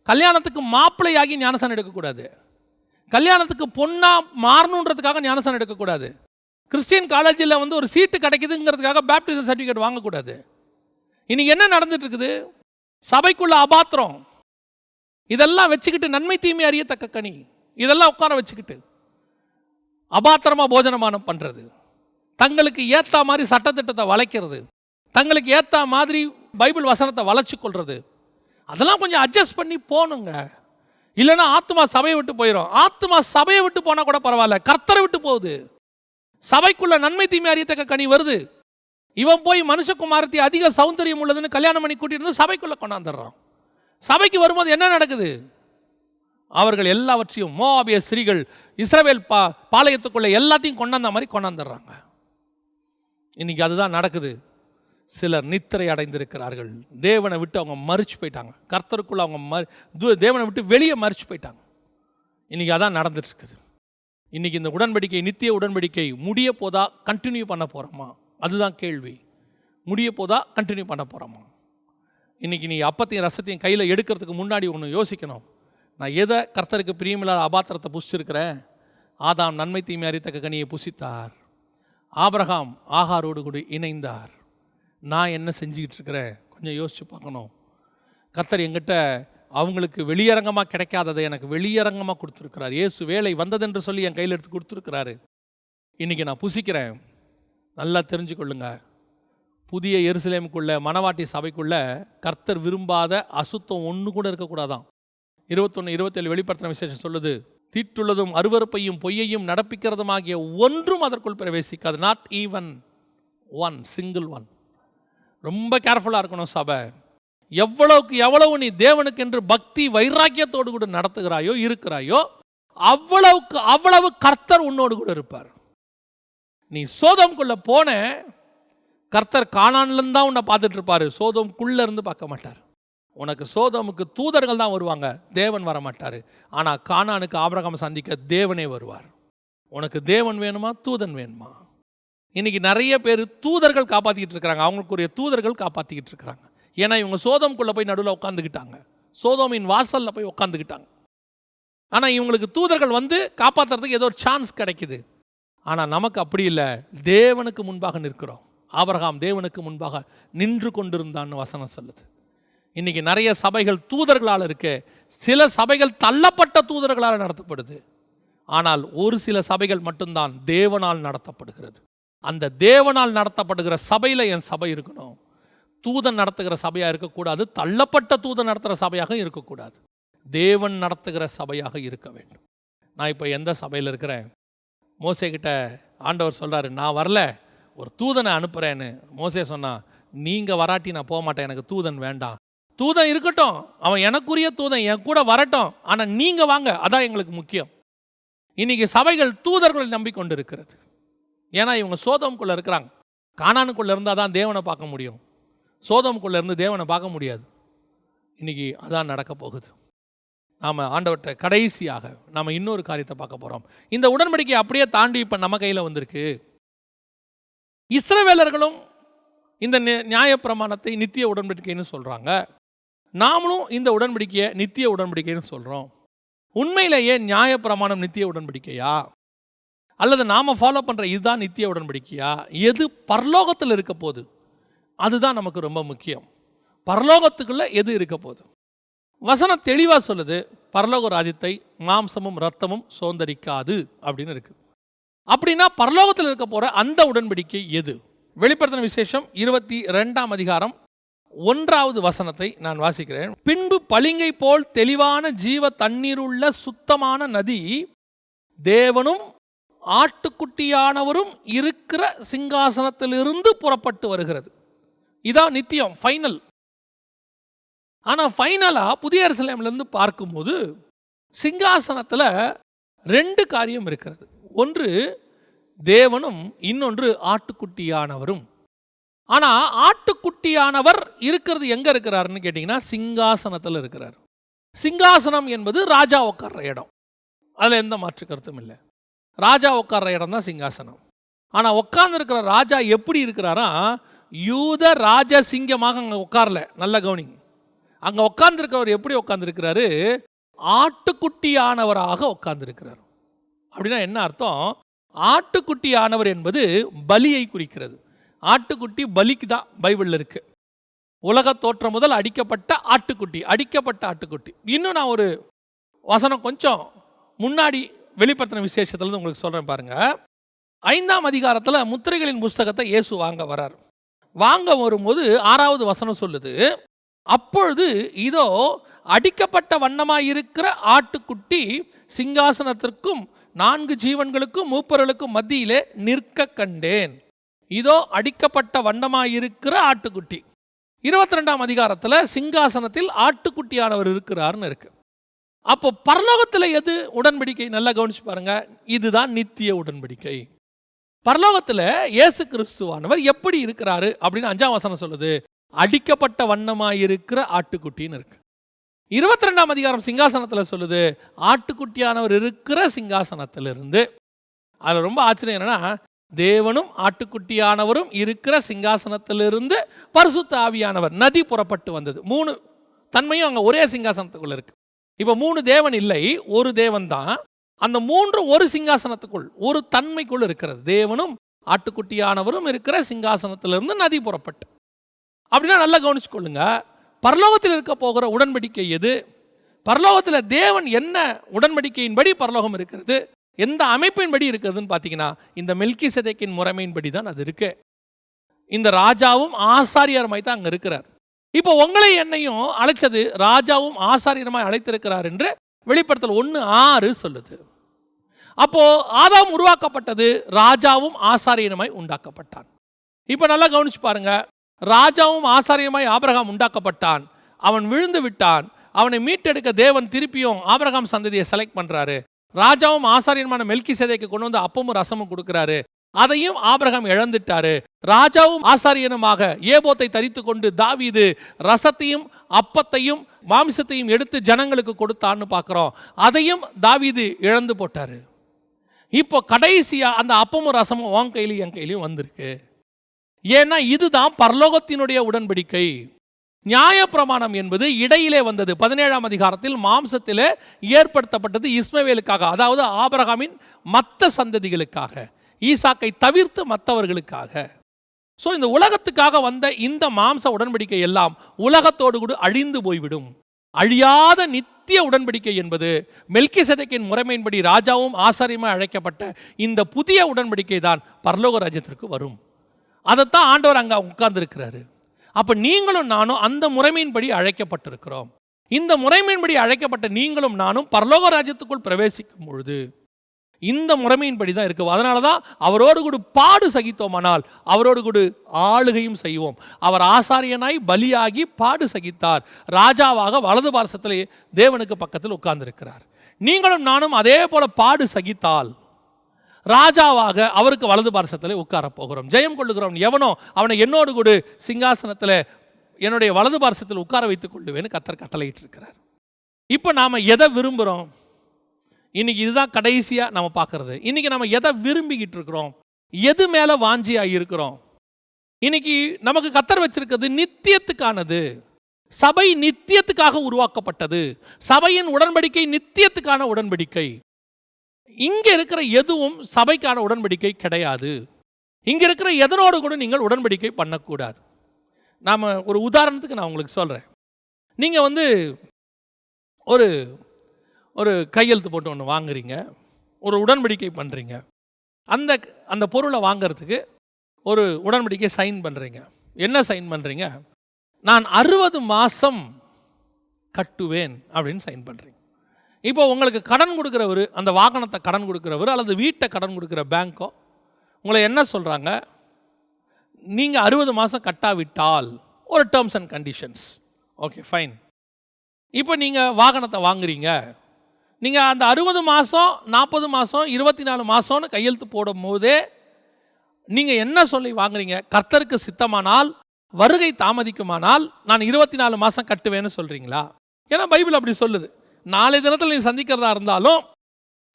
கல்யாணத்துக்கு மாப்பிள்ளையாகி ஞானசானம் எடுக்கக்கூடாது. கல்யாணத்துக்கு பொண்ணா மாறணுன்றதுக்காக ஞானசானம் எடுக்கக்கூடாது. கிறிஸ்டியன் காலேஜில் வந்து ஒரு சீட்டு கிடைக்குதுங்கிறதுக்காக பேப்டிசம் சர்டிஃபிகேட் வாங்கக்கூடாது. இன்னைக்கு என்ன நடந்துட்டு இருக்குது? சபைக்குள்ள அபாத்திரம் இதெல்லாம் வச்சுக்கிட்டு, நன்மை தீமை அறியத்தக்க கனி இதெல்லாம் உட்கார வச்சுக்கிட்டு அபாத்திரமா போஜனமானம் பண்றது, தங்களுக்கு ஏத்தா மாதிரி சட்டத்திட்டத்தை வளைக்கிறது, தங்களுக்கு ஏத்தா மாதிரி பைபிள் வசனத்தை வளைச்சு கொள்றது, அதெல்லாம் கொஞ்சம் அட்ஜஸ்ட் பண்ணி போகணுங்க. இல்லைன்னா ஆத்மா சபையை விட்டு போயிடும். ஆத்மா சபையை விட்டு போனா கூட பரவாயில்ல, கர்த்தரை விட்டு போகுது. சபைக்குள்ள நன்மை தீமை அறியத்தக்க கனி வருது. இவன் போய் மனுஷகுமாரத்தி அதிக சௌந்தரியம் உள்ளதுன்னு கல்யாணம் பண்ணி கூட்டிட்டு வந்து சபைக்குள்ள கொண்டாந்துடுறான். சபைக்கு வரும்போது என்ன நடக்குது? அவர்கள் எல்லாவற்றையும் மோவாபிய ஸ்திரீகள் இஸ்ரவேல் பாளையத்துக்குள்ள எல்லாத்தையும் கொண்டாந்த மாதிரி கொண்டாந்துடுறாங்க. இன்னைக்கு அதுதான் நடக்குது. சிலர் நித்திரை அடைந்திருக்கிறார்கள். தேவனை விட்டு அவங்க மறிச்சு போயிட்டாங்க. கர்த்தருக்குள்ள அவங்க தேவனை விட்டு வெளியே மறிச்சு போயிட்டாங்க. இன்னைக்கு அதான் நடந்துட்டு இருக்குது. இன்னைக்கு இந்த உடன்படிக்கை, நித்திய உடன்படிக்கை முடிய போதா, கண்டினியூ பண்ண போகிறோமா? அதுதான் கேள்வி. முடிய போதா, கண்டினியூ பண்ண போகிறோமா? இன்னைக்கு நீ அப்பத்தையும் ரசத்தையும் கையில் எடுக்கிறதுக்கு முன்னாடி ஒன்று யோசிக்கணும். நான் எதை கர்த்தருக்கு பிரியமில்லாத அபாத்திரத்தை புசிச்சிருக்கிறேன்? ஆதாம் நன்மை தீமை அறியத்தக்க கனியை புசித்தார். ஆபிரகாம் ஆகாரோடு கூட இணைந்தார். நான் என்ன செஞ்சுக்கிட்டு இருக்கிறேன்? கொஞ்சம் யோசிச்சு பார்க்கணும். கர்த்தர் எங்கிட்ட அவங்களுக்கு வெளியரங்கமாக கிடைக்காததை எனக்கு வெளியரங்கமாக கொடுத்துருக்கிறார். இயேசு வேலை வந்ததென்று சொல்லி என் கையில் எடுத்து கொடுத்துருக்கிறாரு. இன்றைக்கி நான் புசிக்கிறேன். நல்லா தெரிஞ்சுக்கொள்ளுங்க, புதிய எருசலேமுக்குள்ள மணவாட்டி சபைக்குள்ள கர்த்தர் விரும்பாத அசுத்தம் ஒன்று கூட இருக்கக்கூடாதான். 21-27 வெளிப்படுத்தின விசேஷம் சொல்லுது, தீட்டுள்ளதும் அருவருப்பையும் பொய்யையும் நடப்பிக்கிறதுமாகிய ஒன்றும் அதற்குள் பிரவேசிக்காது. Not even one, single one. ரொம்ப கேர்ஃபுல்லாக இருக்கணும் சபை. எவ்வளவுக்கு எவ்வளவு நீ தேவனுக்கு என்று பக்தி வைராக்கியத்தோடு கூட நடத்துகிறாயோ இருக்கிறாயோ, அவ்வளவுக்கு அவ்வளவு கர்த்தர் உன்னோடு கூட இருப்பார். நீ சோதோம்குள்ள போன, கர்த்தர் கானான்லேருந்து தான் உன்னை பார்த்துட்டு இருப்பாரு. சோதோம்குள்ள இருந்து பார்க்க மாட்டார். உனக்கு சோதோமுக்கு தூதர்கள் தான் வருவாங்க, தேவன் வர மாட்டார். ஆனால் கானானுக்கு ஆபிரகாம் சந்திக்க தேவனே வருவார். உனக்கு தேவன் வேணுமா, தூதன் வேணுமா? இன்னைக்கு நிறைய பேர் தூதர்கள் காப்பாற்றிக்கிட்டு இருக்கிறாங்க, அவங்களுக்குரிய தூதர்கள் காப்பாற்றிக்கிட்டு இருக்கிறாங்க. ஏன்னா இவங்க சோதோம்குள்ளே போய் நடுவில் உட்காந்துக்கிட்டாங்க, சோதோமின் வாசலில் போய் உட்காந்துக்கிட்டாங்க. ஆனால் இவங்களுக்கு தூதர்கள் வந்து காப்பாற்றுறதுக்கு ஏதோ ஒரு சான்ஸ் கிடைக்குது. ஆனால் நமக்கு அப்படி இல்லை. தேவனுக்கு முன்பாக நிற்கிறோம். ஆபிரகாம் தேவனுக்கு முன்பாக நின்று கொண்டிருந்தான்னு வசனம் சொல்லுது. இன்னைக்கு நிறைய சபைகள் தூதர்களால் இருக்கு. சில சபைகள் தள்ளப்பட்ட தூதர்களால் நடத்தப்படுது. ஆனால் ஒரு சில சபைகள் மட்டும்தான் தேவனால் நடத்தப்படுகிறது. அந்த தேவனால் நடத்தப்படுகிற சபையில் என் சபை இருக்கணும். தூதன் நடத்துகிற சபையாக இருக்கக்கூடாது, தள்ளப்பட்ட தூதன் நடத்துகிற சபையாக இருக்கக்கூடாது. தேவன் நடத்துகிற சபையாக இருக்க வேண்டும். நான் இப்போ எந்த சபையில் இருக்கிறேன்? மோசே கிட்ட ஆண்டவர் சொல்கிறாரு, நான் வரல, ஒரு தூதனை அனுப்புகிறேன்னு. மோசே சொன்னான், நீங்கள் வராட்டி நான் போக மாட்டேன், எனக்கு தூதன் வேண்டாம். தூதன் இருக்கட்டும், அவன் எனக்குரிய தூதன், என் கூட வரட்டும், ஆனால் நீங்கள் வாங்க, அதான் எங்களுக்கு முக்கியம். இன்னைக்கு சபைகள் தூதர்களை நம்பிக்கொண்டு இருக்கிறது. ஏன்னா இவங்க சோதோம்குள்ளே இருக்கிறாங்க. கானானுக்குள்ளே இருந்தால் தான் தேவனை பார்க்க முடியும். சோதோம்குள்ளே இருந்து தேவனை பார்க்க முடியாது. இன்றைக்கி அதான் நடக்க போகுது. நாம் ஆண்டவர்கிட்ட கடைசியாக நாம் இன்னொரு காரியத்தை பார்க்க போகிறோம். இந்த உடன்படிக்கை அப்படியே தாண்டி இப்போ நம்ம கையில் வந்திருக்கு. இஸ்ரவேலர்களும் இந்த நியாயப்பிரமாணத்தை நித்திய உடன்படிக்கைன்னு சொல்கிறாங்க. நாமளும் இந்த உடன்படிக்கையை நித்திய உடன்படிக்கைன்னு சொல்கிறோம். உண்மையிலேயே நியாயப்பிரமாணம் நித்திய உடன்படிக்கையா? அல்லது நாம் ஃபாலோ பண்ணுற இதுதான் நித்திய உடன்படிக்கையா, எது பரலோகத்தில் இருக்க போகுது அதுதான் நமக்கு ரொம்ப முக்கியம். பரலோகத்துக்குள்ளே எது இருக்க போகுது? வசனம் தெளிவாக சொல்லுது, பரலோக ராஜ்யத்தை மாம்சமும் இரத்தமும் சோந்தரிக்காது அப்படின்னு இருக்கு. அப்படின்னா பரலோகத்தில் இருக்க போகிற அந்த உடன்படிக்கை எது? வெளிப்படுத்தின விசேஷம் 22ஆம் அதிகாரம் 1வது வசனத்தை நான் வாசிக்கிறேன். பின்பு பளிங்கை போல் தெளிவான ஜீவ தண்ணீருள்ள சுத்தமான நதி தேவனும் ஆட்டுக்குட்டியானவரும் இருக்கிற சிங்காசனத்திலிருந்து புறப்பட்டு வருகிறது. இதான் நித்தியம், ஃபைனல். ஆனால் ஃபைனலாக புதிய எருசலேமிலிருந்து பார்க்கும்போது சிங்காசனத்தில் 2 காரியம் இருக்கிறது. ஒன்று தேவனும், இன்னொன்று ஆட்டுக்குட்டியானவரும். ஆனால் ஆட்டுக்குட்டியானவர் இருக்கிறது எங்கே இருக்கிறாருன்னு கேட்டிங்கன்னா சிங்காசனத்தில் இருக்கிறார். சிங்காசனம் என்பது ராஜா உட்கார்ற இடம், அதில் எந்த மாற்று கருத்தும் இல்லை. ராஜா உட்கார்ற இடம் தான் சிங்காசனம். ஆனால் உட்கார்ந்துருக்கிற ராஜா எப்படி இருக்கிறாரா, யூத ராஜசிங்கமாக அங்கே உட்காரல. நல்ல கவனிங்க, அங்கே உட்கார்ந்துருக்கிறவர் எப்படி உட்கார்ந்துருக்கிறாரு? ஆட்டுக்குட்டியானவராக உட்கார்ந்துருக்கிறார். அப்படின்னா என்ன அர்த்தம்? ஆட்டுக்குட்டியானவர் என்பது பலியை குறிக்கிறது. ஆட்டுக்குட்டி பலிக்கு தான் பைபிளில் இருக்கு. உலக தோற்றம் முதல் அடிக்கப்பட்ட ஆட்டுக்குட்டி. இன்னும் நான் ஒரு வசனம் கொஞ்சம் முன்னாடி வெளிப்படுத்தின விசேஷத்துல உங்களுக்கு சொல்றேன் பாருங்க. 5ஆம் அதிகாரத்தில் முத்திரைகளின் புஸ்தகத்தை இயேசு வாங்க வரார். வாங்க வரும்போது 6வது வசனம் சொல்லுது, அப்பொழுது இதோ அடிக்கப்பட்ட வண்ணமாயிருக்கிற ஆட்டுக்குட்டி சிங்காசனத்திற்கும் 4 ஜீவன்களுக்கும் மூப்பர்களுக்கும் மத்தியிலே நிற்க கண்டேன். இதோ அடிக்கப்பட்ட வண்ணமாயிருக்கிற ஆட்டுக்குட்டி. 22ஆம் அதிகாரத்தில் சிங்காசனத்தில் ஆட்டுக்குட்டியானவர் இருக்கிறார்னு இருக்கு. அப்போ பரலோகத்தில் எது உடன்படிக்கை? நல்லா கவனிச்சு பாருங்க, இதுதான் நித்திய உடன்படிக்கை. பரலோகத்தில் இயேசு கிறிஸ்துவானவர் எப்படி இருக்கிறாரு அப்படின்னு 5ஆம் வசனம் சொல்லுது, அடிக்கப்பட்ட வண்ணமாயிருக்கிற ஆட்டுக்குட்டின்னு இருக்கு. 22ஆம் அதிகாரம் சிங்காசனத்தில் சொல்லுது, ஆட்டுக்குட்டியானவர் இருக்கிற சிங்காசனத்திலிருந்து. அதில் ரொம்ப ஆச்சரியம் என்னன்னா, தேவனும் ஆட்டுக்குட்டியானவரும் இருக்கிற சிங்காசனத்திலிருந்து பரிசுத்த ஆவியானவர் நதி புறப்பட்டு வந்தது. 3 தன்மையும் அங்கே ஒரே சிங்காசனத்துக்குள்ள இருக்கு. இப்போ 3 தேவன் இல்லை, ஒரு தேவன் தான். அந்த 3 ஒரு சிங்காசனத்துக்குள், ஒரு தன்மைக்குள் இருக்கிறது. தேவனும் ஆட்டுக்குட்டியானவரும் இருக்கிற சிங்காசனத்திலிருந்து நதி புறப்பட்டு. அப்படின்னா நல்லா கவனிச்சு கொள்ளுங்க, பரலோகத்தில் இருக்க போகிற உடன்படிக்கை எது? பரலோகத்தில் தேவன் என்ன உடன்படிக்கையின்படி பரலோகம் இருக்கிறது, எந்த அமைப்பின்படி இருக்கிறதுன்னு பார்த்தீங்கன்னா இந்த மெல்கிசேதேக்கின் முறைமையின்படி தான் அது இருக்கு. இந்த ராஜாவும் ஆசாரியருமாய் தான் அங்கே இருக்கிறார். இப்போ உங்களை என்னையும் அழைச்சது ராஜாவும் ஆசாரியருமாய் அழைத்திருக்கிறார் என்று வெளிப்படுத்தல் 1:6 சொல்லுது. அப்போ ஆதாம் உருவாக்கப்பட்டது ராஜாவும் ஆசாரியனுமாய் உண்டாக்கப்பட்டான். இப்போ நல்லா கவனிச்சு பாருங்க, ராஜாவும் ஆசாரியமாய் ஆபிரகாம் உண்டாக்கப்பட்டான். அவன் விழுந்து விட்டான். அவனை மீட்டெடுக்க தேவன் திருப்பியும் ஆபிரகாம் சந்ததியை செலக்ட் பண்றாரு. ராஜாவும் ஆசாரியனுமான மெல்கிசேதேக்கு கொண்டு வந்து அப்பமும் ரசமும் கொடுக்கிறாரு. அதையும் ஆபிரகாம் இழந்துட்டாரு. ராஜாவும் ஆசாரியனுமாக ஏபோத்தை தரித்து கொண்டு தாவீது ரசத்தையும் அப்பத்தையும் மாமிசத்தையும் எடுத்து ஜனங்களுக்கு கொடுத்தான்னு பார்க்கிறோம். அதையும் தாவீது இழந்து போட்டாரு. இப்போ கடைசியா அந்த அப்பமும் ரசமும் உன் கையிலையும் என் கையிலையும் வந்திருக்கு. ஏன்னா இதுதான் பரலோகத்தினுடைய உடன்படிக்கை. நியாயப்பிரமாணம் என்பது இடையிலே வந்தது. 17ஆம் அதிகாரத்தில் மாம்சத்திலே ஏற்படுத்தப்பட்டது இஸ்மவேலுக்காக, அதாவது ஆபிரகாமின் மற்ற சந்ததிகளுக்காக, ஈசாக்கை தவிர்த்து மற்றவர்களுக்காக. ஸோ இந்த உலகத்துக்காக வந்த இந்த மாம்ச உடன்படிக்கை எல்லாம் உலகத்தோடு கூட அழிந்து போய்விடும். அழியாத நித்திய உடன்படிக்கை என்பது மெல்கிசேதேக்கின் முறைமையின்படி ராஜாவும் ஆசாரியமாய் அழைக்கப்பட்ட இந்த புதிய உடன்படிக்கை தான் பரலோக ராஜ்யத்திற்கு வரும். அதைத்தான் ஆண்டவர் அங்கே உட்கார்ந்துருக்கிறாரு. அப்போ நீங்களும் நானும் அந்த முறைமையின்படி அழைக்கப்பட்டிருக்கிறோம். இந்த முறைமையின்படி அழைக்கப்பட்ட நீங்களும் நானும் பரலோக ராஜ்யத்துக்குள் பிரவேசிக்கும் பொழுது இந்த முறைமையின்படி தான் இருக்கு. அதனால தான் அவரோடு கூட பாடு சகித்தோமானால் அவரோடு கூட ஆளுகையும் செய்வோம். அவர் ஆசாரியனாய் பலியாகி பாடு சகித்தார். ராஜாவாக வலது பார்சத்திலே தேவனுக்கு பக்கத்தில் உட்கார்ந்திருக்கிறார். நீங்களும் நானும் அதே போல பாடு சகித்தால் ராஜாவாக அவருக்கு வலது பார்சத்தில் உட்கார போகிறோம். ஜெயம் கொள்ளுகிறோம் எவனோ அவனை என்னோடு கூட சிங்காசனத்தில் என்னுடைய வலது பார்சத்தில் உட்கார வைத்துக் கொள்ளுவேன்னு கர்த்தர் கட்டளையிட்டு இருக்கிறார். இப்போ நாம் எதை விரும்புகிறோம்? இன்னைக்கு இதுதான் கடைசியாக நம்ம பார்க்கறது. இன்னைக்கு நம்ம எதை விரும்பிக்கிட்டு இருக்கிறோம்? எது மேலே வாஞ்சியாக இருக்கிறோம்? இன்னைக்கு நமக்கு கர்த்தர் வச்சிருக்கிறது நித்தியத்துக்கானது. சபை நித்தியத்துக்காக உருவாக்கப்பட்டது. சபையின் உடன்படிக்கை நித்தியத்துக்கான உடன்படிக்கை. இங்கே இருக்கிற எதுவும் சபைக்கான உடன்படிக்கை கிடையாது. இங்கே இருக்கிற எதனோடு கூட நீங்கள் உடன்படிக்கை பண்ணக்கூடாது. நாம் ஒரு உதாரணத்துக்கு நான் உங்களுக்கு சொல்கிறேன். நீங்கள் வந்து ஒரு ஒரு கையெழுத்து போட்டு ஒன்று வாங்குறீங்க, ஒரு உடன்படிக்கை பண்ணுறீங்க. அந்த அந்த பொருளை வாங்கிறதுக்கு ஒரு உடன்படிக்கை சைன் பண்ணுறீங்க. என்ன சைன் பண்ணுறீங்க? நான் 60 மாதம் கட்டுவேன் அப்படின்னு சைன் பண்ணுறீங்க. இப்போ உங்களுக்கு கடன் கொடுக்குறவர், அந்த வாகனத்தை கடன் கொடுக்குறவர் அல்லது வீட்டை கடன் கொடுக்குற பேங்க்கோ உங்களை என்ன சொல்கிறாங்க? நீங்கள் 60 மாதம் கட்டாவிட்டால் ஒரு terms and conditions. Okay, fine. இப்போ நீங்கள் வாகனத்தை வாங்குறீங்க. நீங்கள் அந்த 60 மாதம், 40 மாதம், 24 மாதம்னு கையெழுத்து போடும் போதே நீங்கள் என்ன சொல்லி வாங்குறீங்க? கர்த்தருக்கு சித்தமானால், வருகை தாமதிக்குமானால் நான் 24 மாதம் கட்டுவேன்னு சொல்கிறீங்களா? ஏன்னா பைபிள் அப்படி சொல்லுது. நாளை தினத்தில் நீ சந்திக்கிறதா இருந்தாலும்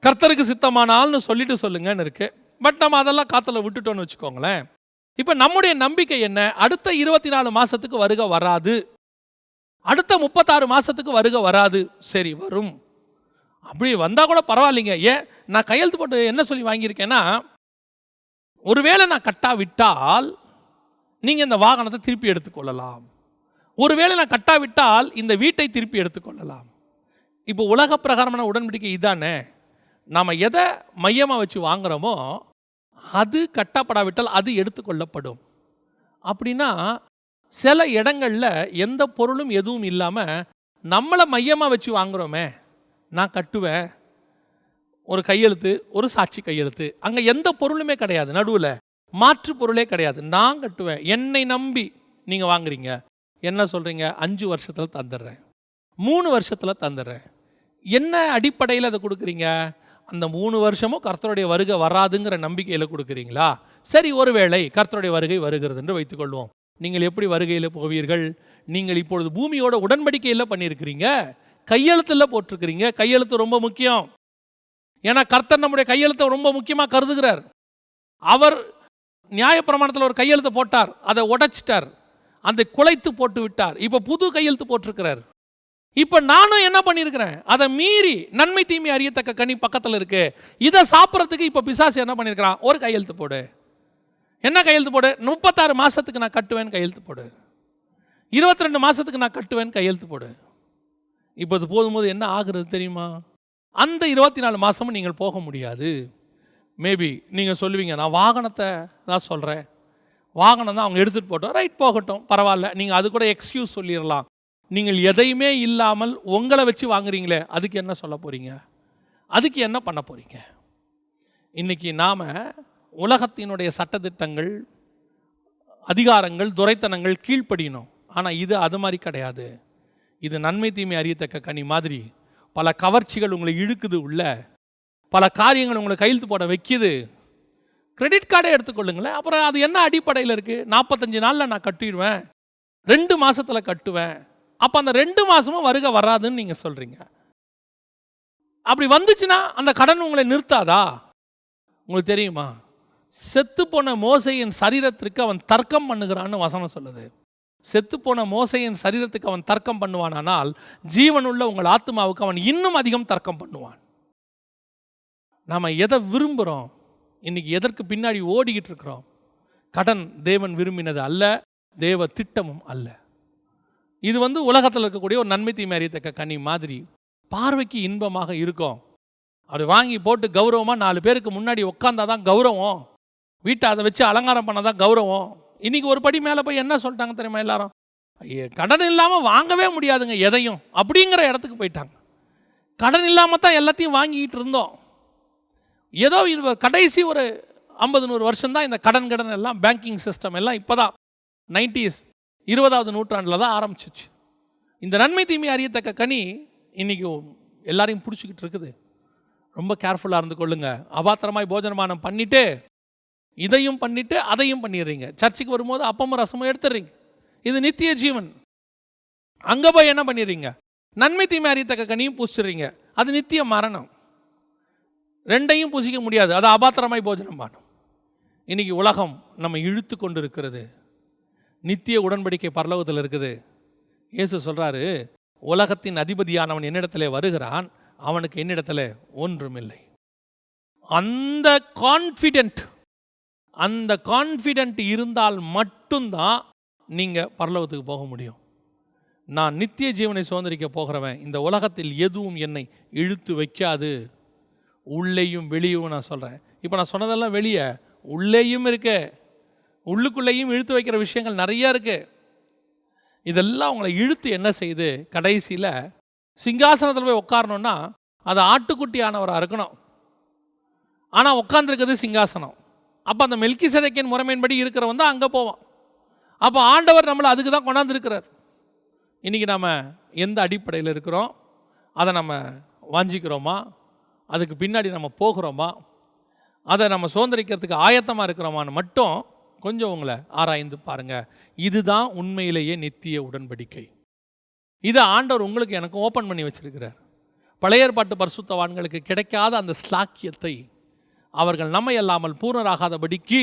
கர்த்தருக்கு சித்தமானால்னு சொல்லிட்டு சொல்லுங்கன்னு இருக்கு. பட் நம்ம அதெல்லாம் காத்துல விட்டுட்டோன்னு வச்சுக்கோங்களேன். இப்போ நம்முடைய நம்பிக்கை என்ன? அடுத்த 24 மாதத்துக்கு வருகை வராது, அடுத்த 36 மாதத்துக்கு வருகை வராது. சரி, வரும். அப்படி வந்தால் கூட பரவாயில்லைங்க. ஏன் நான் கையெழுத்து போட்டு என்ன சொல்லி வாங்கியிருக்கேன்னா, ஒருவேளை நான் கட்டாவிட்டால் நீங்கள் இந்த வாகனத்தை திருப்பி எடுத்துக்கொள்ளலாம். ஒருவேளை நான் கட்டாவிட்டால் இந்த வீட்டை திருப்பி எடுத்துக்கொள்ளலாம். இப்போ உலக பிரகாரமான உடன்படிக்கை இதானே. நாம் எதை மையமாக வச்சு வாங்குகிறோமோ அது கட்டப்படாவிட்டால் அது எடுத்துக்கொள்ளப்படும். அப்படின்னா சில இடங்களில் எந்த பொருளும் எதுவும் இல்லாமல் நம்மளை மையமாக வச்சு வாங்குகிறோமே. நான் கட்டுவேன், ஒரு கையெழுத்து, ஒரு சாட்சி கையெழுத்து, அங்கே எந்த பொருளுமே கிடையாது, நடுவில் மாற்று பொருளே கிடையாது. நான் கட்டுவேன். என்னை நம்பி நீங்கள் வாங்குறீங்க. என்ன சொல்கிறீங்க? 5 வருஷத்தில் தந்துடுறேன், 3 வருஷத்தில் தந்துடுறேன். என்ன அடிப்படையில் அதை கொடுக்குறீங்க? அந்த 3 வருஷமும் கர்த்தருடைய வருகை வராதுங்கிற நம்பிக்கையில் கொடுக்குறீங்களா? சரி, ஒருவேளை கர்த்தருடைய வருகை வருகிறது என்று வைத்துக்கொள்வோம். நீங்கள் எப்படி வருகையில் போவீர்கள்? நீங்கள் இப்பொழுது பூமியோட உடன்படிக்கையில் பண்ணியிருக்கிறீங்க, கையெழுத்தில் போட்டிருக்கிறீங்க. கையெழுத்து ரொம்ப முக்கியம். ஏன்னா கர்த்தர் நம்முடைய கையெழுத்தை ரொம்ப முக்கியமாக கருதுகிறார். அவர் நியாயப்பிரமாணத்தில் ஒரு கையெழுத்தை போட்டார், அதை உடைச்சிட்டார், அந்த குலைத்து போட்டு விட்டார். இப்போ புது கையெழுத்து போட்டிருக்கிறார். இப்போ நானும் என்ன பண்ணியிருக்கிறேன்? அதை மீறி நன்மை தீமை அறியத்தக்க கனி பக்கத்தில் இருக்கு, இதை சாப்பிட்றதுக்கு இப்போ பிசாசு என்ன பண்ணியிருக்கிறான்? ஒரு கையெழுத்து போடு. என்ன கையெழுத்து போடு? 36 மாதத்துக்கு நான் கட்டுவேன் கையெழுத்து போடு, 22 மாதத்துக்கு நான் கட்டுவேன் கையெழுத்து போடு. இப்போ இது போதும்போது என்ன ஆகுறது தெரியுமா? அந்த 24 மாதமும் நீங்கள் போக முடியாது. மேபி நீங்கள் சொல்லுவீங்க, நான் வாகனத்தை தான் சொல்கிறேன், வாகனம் தான் அவங்க எடுத்துகிட்டு போட்டோம், ரைட், போகட்டும், பரவாயில்ல. நீங்கள் அது கூட எக்ஸ்கியூஸ் சொல்லிடலாம். நீங்கள் எதையுமே இல்லாமல் உங்களை வச்சு வாங்குறீங்களே, அதுக்கு என்ன சொல்ல போகிறீங்க? அதுக்கு என்ன பண்ண போகிறீங்க? இன்றைக்கி நாம் உலகத்தினுடைய சட்டத்திட்டங்கள், அதிகாரங்கள், துரைத்தனங்கள் கீழ்ப்படியணும். ஆனால் இது அது மாதிரி கிடையாது. இது நன்மை தீமை அறியத்தக்க கனி மாதிரி. பல கவர்ச்சிகள் உங்களை இழுக்குது, உள்ள பல காரியங்கள் உங்களை கையெழுத்து போட வைக்கிது. கிரெடிட் கார்டே எடுத்துக்கொள்ளுங்களேன். அப்புறம் அது என்ன அடிப்படையில் இருக்குது? 45 நாளில் நான் கட்டிடுவேன், 2 மாதத்தில் கட்டுவேன். அப்போ அந்த 2 மாதமும் வருகை வராதுன்னு நீங்கள் சொல்கிறீங்க. அப்படி வந்துச்சுன்னா அந்த கடன் உங்களை நிறுத்தாதா? உங்களுக்கு தெரியுமா, செத்துப்போன மோசையின் சரீரத்திற்கு அவன் தர்க்கம் பண்ணுகிறான்னு வசனம் சொல்லுது. செத்துப்போன மோசையின் சரீரத்துக்கு அவன் தர்க்கம் பண்ணுவானால் ஜீவனுள்ள உங்கள் ஆத்மாவுக்கு அவன் இன்னும் அதிகம் தர்க்கம் பண்ணுவான். நாம் எதை விரும்புகிறோம்? இன்னைக்கு எதற்கு பின்னாடி ஓடிக்கிட்டு இருக்கிறோம்? கடன் தேவன் விரும்பினது அல்ல, தேவ திட்டமும் அல்ல. இது உலகத்தில் இருக்கக்கூடிய ஒரு நன்மை தீமை அறியத்தக்க கனி மாதிரி பார்வைக்கு இன்பமாக இருக்கும். அப்படி வாங்கி போட்டு கௌரவமாக 4 பேருக்கு முன்னாடி உட்காந்தாதான் கௌரவம், வீட்டை அதை வச்சு அலங்காரம் பண்ணாதான் கௌரவம். இன்றைக்கி ஒரு படி மேலே போய் என்ன சொல்லிட்டாங்க தெரியுமா? எல்லாரும் கடன் இல்லாமல் வாங்கவே முடியாதுங்க எதையும், அப்படிங்கிற இடத்துக்கு போயிட்டாங்க. கடன் இல்லாமல் தான் எல்லாத்தையும் வாங்கிக்கிட்டு இருந்தோம். ஏதோ கடைசி ஒரு 50-100 வருஷம்தான் இந்த கடன் எல்லாம், பேங்கிங் சிஸ்டம் எல்லாம் இப்போ தான் 90s 20வது நூற்றாண்டில் தான் ஆரம்பிச்சிச்சு. இந்த நன்மை தீமை அறியத்தக்க கனி இன்றைக்கி எல்லாரையும் பிடிச்சிக்கிட்டு இருக்குது. ரொம்ப கேர்ஃபுல்லாக இருந்து கொள்ளுங்க. அபாத்திரமாய் போஜனமானம் பண்ணிவிட்டு இதையும் பண்ணிவிட்டு அதையும் பண்ணிடுறீங்க. சர்ச்சுக்கு வரும்போது அப்பமும் ரசமும் எடுத்துடுறீங்க. இது நித்திய ஜீவன். அங்கே போய் என்ன பண்ணிடுறீங்க? நன்மை தீமை அறியத்தக்க கனியும் பூசிடுறீங்க. அது நித்திய மரணம். 2ஐயும் பூசிக்க முடியாது. அது அபாத்திரமாய் போஜனம் பண்ணும். இன்றைக்கி உலகம் நம்ம இழுத்து கொண்டு இருக்கிறது. நித்திய உடன்படிக்கை பரலோகத்தில் இருக்குது. இயேசு சொல்கிறாரு, உலகத்தின் அதிபதியானவன் என்னிடத்திலே வருகிறான், அவனுக்கு என்னிடத்தில் ஒன்றுமில்லை. அந்த கான்ஃபிடென்ட் இருந்தால் மட்டும்தான் நீங்கள் பரலோகத்துக்கு போக முடியும். நான் நித்திய ஜீவனை சுதந்திரிக்க போகிறவன், இந்த உலகத்தில் எதுவும் என்னை இழுத்து வைக்காது. உள்ளேயும் வெளியும் நான் சொல்கிறேன். இப்போ நான் சொன்னதெல்லாம் வெளியே, உள்ளேயும் இருக்கு, உள்ளுக்குள்ளேயும் இழுத்து வைக்கிற விஷயங்கள் நிறையா இருக்குது. இதெல்லாம் உங்களை இழுத்து என்ன செய்யுது, கடைசியில் சிங்காசனத்தில் போய் உட்காரணுன்னா அது ஆட்டுக்குட்டியானவராக இருக்கணும். ஆனால் உட்காந்துருக்குது சிங்காசனம். அப்போ அந்த மெல்கிசேதேக்கின் முறைமையின்படி இருக்கிறவன் தான் அங்கே போவான். அப்போ ஆண்டவர் நம்மளை அதுக்கு தான் கொண்டாந்துருக்கிறார். இன்றைக்கி நம்ம எந்த அடிப்படையில் இருக்கிறோம், அதை நம்ம வாஞ்சிக்கிறோமா, அதுக்கு பின்னாடி நம்ம போகிறோமா, அதை நம்ம சுதந்திரிக்கிறதுக்கு ஆயத்தமாக இருக்கிறோமான்னு மட்டும் கொஞ்சம் உங்களை ஆராய்ந்து பாருங்கள். இதுதான் உண்மையிலேயே நித்திய உடன்படிக்கை. இதை ஆண்டவர் உங்களுக்கு எனக்கு ஓப்பன் பண்ணி வச்சிருக்கிறார். பழைய ஏற்பாட்டு பரிசுத்தவான்களுக்கு கிடைக்காத அந்த ஸ்லாக்கியத்தை அவர்கள் நம்மை அல்லாமல் பூர்ணராகாதபடிக்கு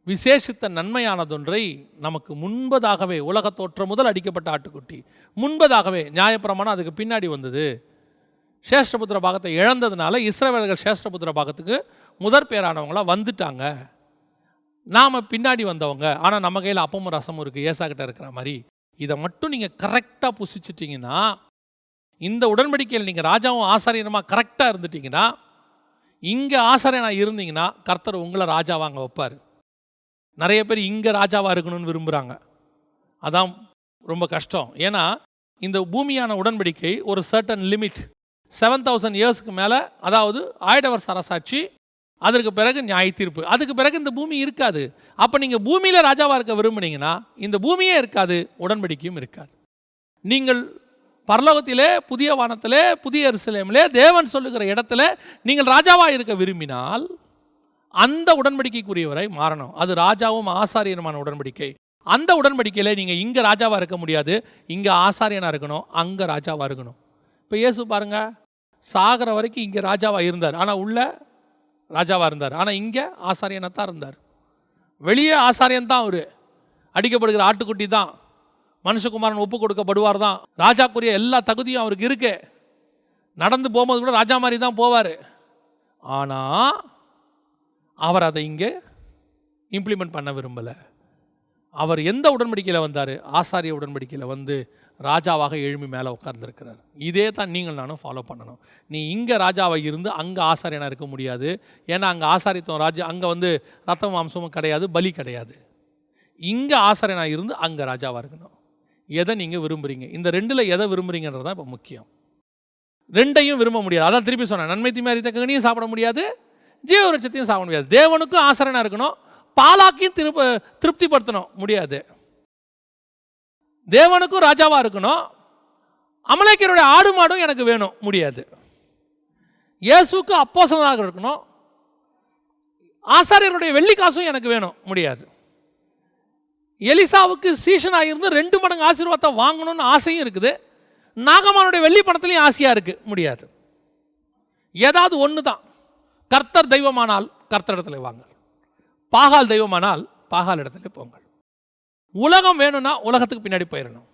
விசேஷித்த நன்மையானதொன்றை நமக்கு முன்பதாகவே, உலக தோற்றம் முதல் அடிக்கப்பட்ட ஆட்டுக்குட்டி முன்பதாகவே, நியாயப்பிரமாணம் அதுக்கு பின்னாடி வந்தது. சேஷ்டபுத்திர பாகத்தை இழந்ததுனால இஸ்ரவேலர்கள் சேஷ்டபுத்திர பாகத்துக்கு முதற் பேரானவங்களாம் வந்துட்டாங்க. நாம் பின்னாடி வந்தவங்க. ஆனால் நம்ம கையில் அப்பமும் ரசமும் இருக்குது, ஏசாக்கிட்ட இருக்கிற மாதிரி. இதை மட்டும் நீங்கள் கரெக்டாக புசிச்சிட்டிங்கன்னா, இந்த உடன்படிக்கையில் நீங்கள் ராஜாவும் ஆசாரியனுமா கரெக்டாக இருந்துட்டிங்கன்னா, இங்கே ஆசாரியனாக இருந்தீங்கன்னா கர்த்தர் உங்களை ராஜாவாங்க வைப்பார். நிறைய பேர் இங்கே ராஜாவாக இருக்கணும்னு விரும்புகிறாங்க. அதான் ரொம்ப கஷ்டம். ஏன்னா இந்த பூமியான உடன்படிக்கை ஒரு சர்டன் லிமிட், 7000 இயர்ஸ்க்கு மேலே, அதாவது 1000 வருஷ அரசாட்சி, அதற்கு பிறகு நியாய தீர்ப்பு, அதுக்கு பிறகு இந்த பூமி இருக்காது. அப்போ நீங்கள் பூமியில் ராஜாவாக இருக்க விரும்புனீங்கன்னா இந்த பூமியே இருக்காது, உடன்படிக்கையும் இருக்காது. நீங்கள் பரலோகத்திலே, புதிய வானத்திலே, புதிய எருசலேமிலே, தேவன் சொல்லுகிற இடத்துல நீங்கள் ராஜாவாக இருக்க விரும்பினால் அந்த உடன்படிக்கைக்குரியவரை மாறணும். அது ராஜாவும் ஆசாரியனுமான உடன்படிக்கை. அந்த உடன்படிக்கையில் நீங்கள் இங்கே ராஜாவாக இருக்க முடியாது, இங்கே ஆசாரியனாக இருக்கணும், அங்கே ராஜாவாக இருக்கணும். இப்போ இயேசு பாருங்கள், சாகிற வரைக்கும் இங்கே ராஜாவாக இருந்தார், ஆனால் உள்ள ராஜாவாக இருந்தார், ஆனால் இங்கே ஆசாரியனாக தான் இருந்தார். வெளியே ஆசாரியன் தான், அவர் அடிக்கப்படுகிற ஆட்டுக்குட்டி தான், மனுஷகுமாரன் ஒப்பு கொடுக்கப்படுவார் தான், ராஜாக்குரிய எல்லா தகுதியும் அவருக்கு இருக்கு. நடந்து போகும்போது கூட ராஜா மாதிரி தான் போவார். ஆனால் அவர் அதை இங்கே இம்ப்ளிமெண்ட் பண்ண விரும்பலை. அவர் எந்த உடன்படிக்கையில் வந்தார், ஆசாரிய உடன்படிக்கையில் வந்து ராஜாவாக எழும்பி மேலே உட்கார்ந்துருக்கிறார். இதே தான் நீங்கள் நானும் ஃபாலோ பண்ணணும். நீ இங்கே ராஜாவாக இருந்து அங்கே ஆசாரியனாக இருக்க முடியாது. ஏன்னா அங்கே ஆசாரித்துவம் ராஜா, அங்கே வந்து ரத்தம் மாம்சமும் கிடையாது, பலி கிடையாது. இங்கே ஆசாரியனாக இருந்து அங்கே ராஜாவாக இருக்கணும். எதை நீங்கள் விரும்புகிறீங்க, இந்த ரெண்டில் எதை விரும்புகிறீங்கன்றது தான் இப்போ முக்கியம். ரெண்டையும் விரும்ப முடியாது. அதான் திருப்பி சொன்னேன், நன்மை தீமை அறிந்த கனியும் சாப்பிட முடியாது, ஜீவ விருட்சத்தையும் சாப்பிட முடியாது. தேவனுக்கும் ஆசாரியனாக இருக்கணும், பாலாக்கையும் திருப்திப்படுத்தணும் முடியாது. தேவனுக்கும் ராஜாவாக இருக்கணும், அமலேக்கியருடைய ஆடு மாடும் எனக்கு வேணும் முடியாது. இயேசுக்கு அப்போஸ்தலனாக இருக்கணும், ஆசாரியருடைய வெள்ளி காசும் எனக்கு வேணும் முடியாது. எலிசாவுக்கு சீஷனாக இருந்து 2 மடங்கு ஆசீர்வாதத்தை வாங்கணும்னு ஆசையும் இருக்குது, நாகமானுடைய வெள்ளி பணத்துலையும் ஆசையாக இருக்குது முடியாது. ஏதாவது ஒன்று தான். கர்த்தர் தெய்வமானால் கர்த்தர் இடத்துல வாங்க, பாகால் தெய்வமானால் பாகால் இடத்துல போங்கள். உலகம் வேணும்னா உலகத்துக்கு பின்னாடி போயிடணும்,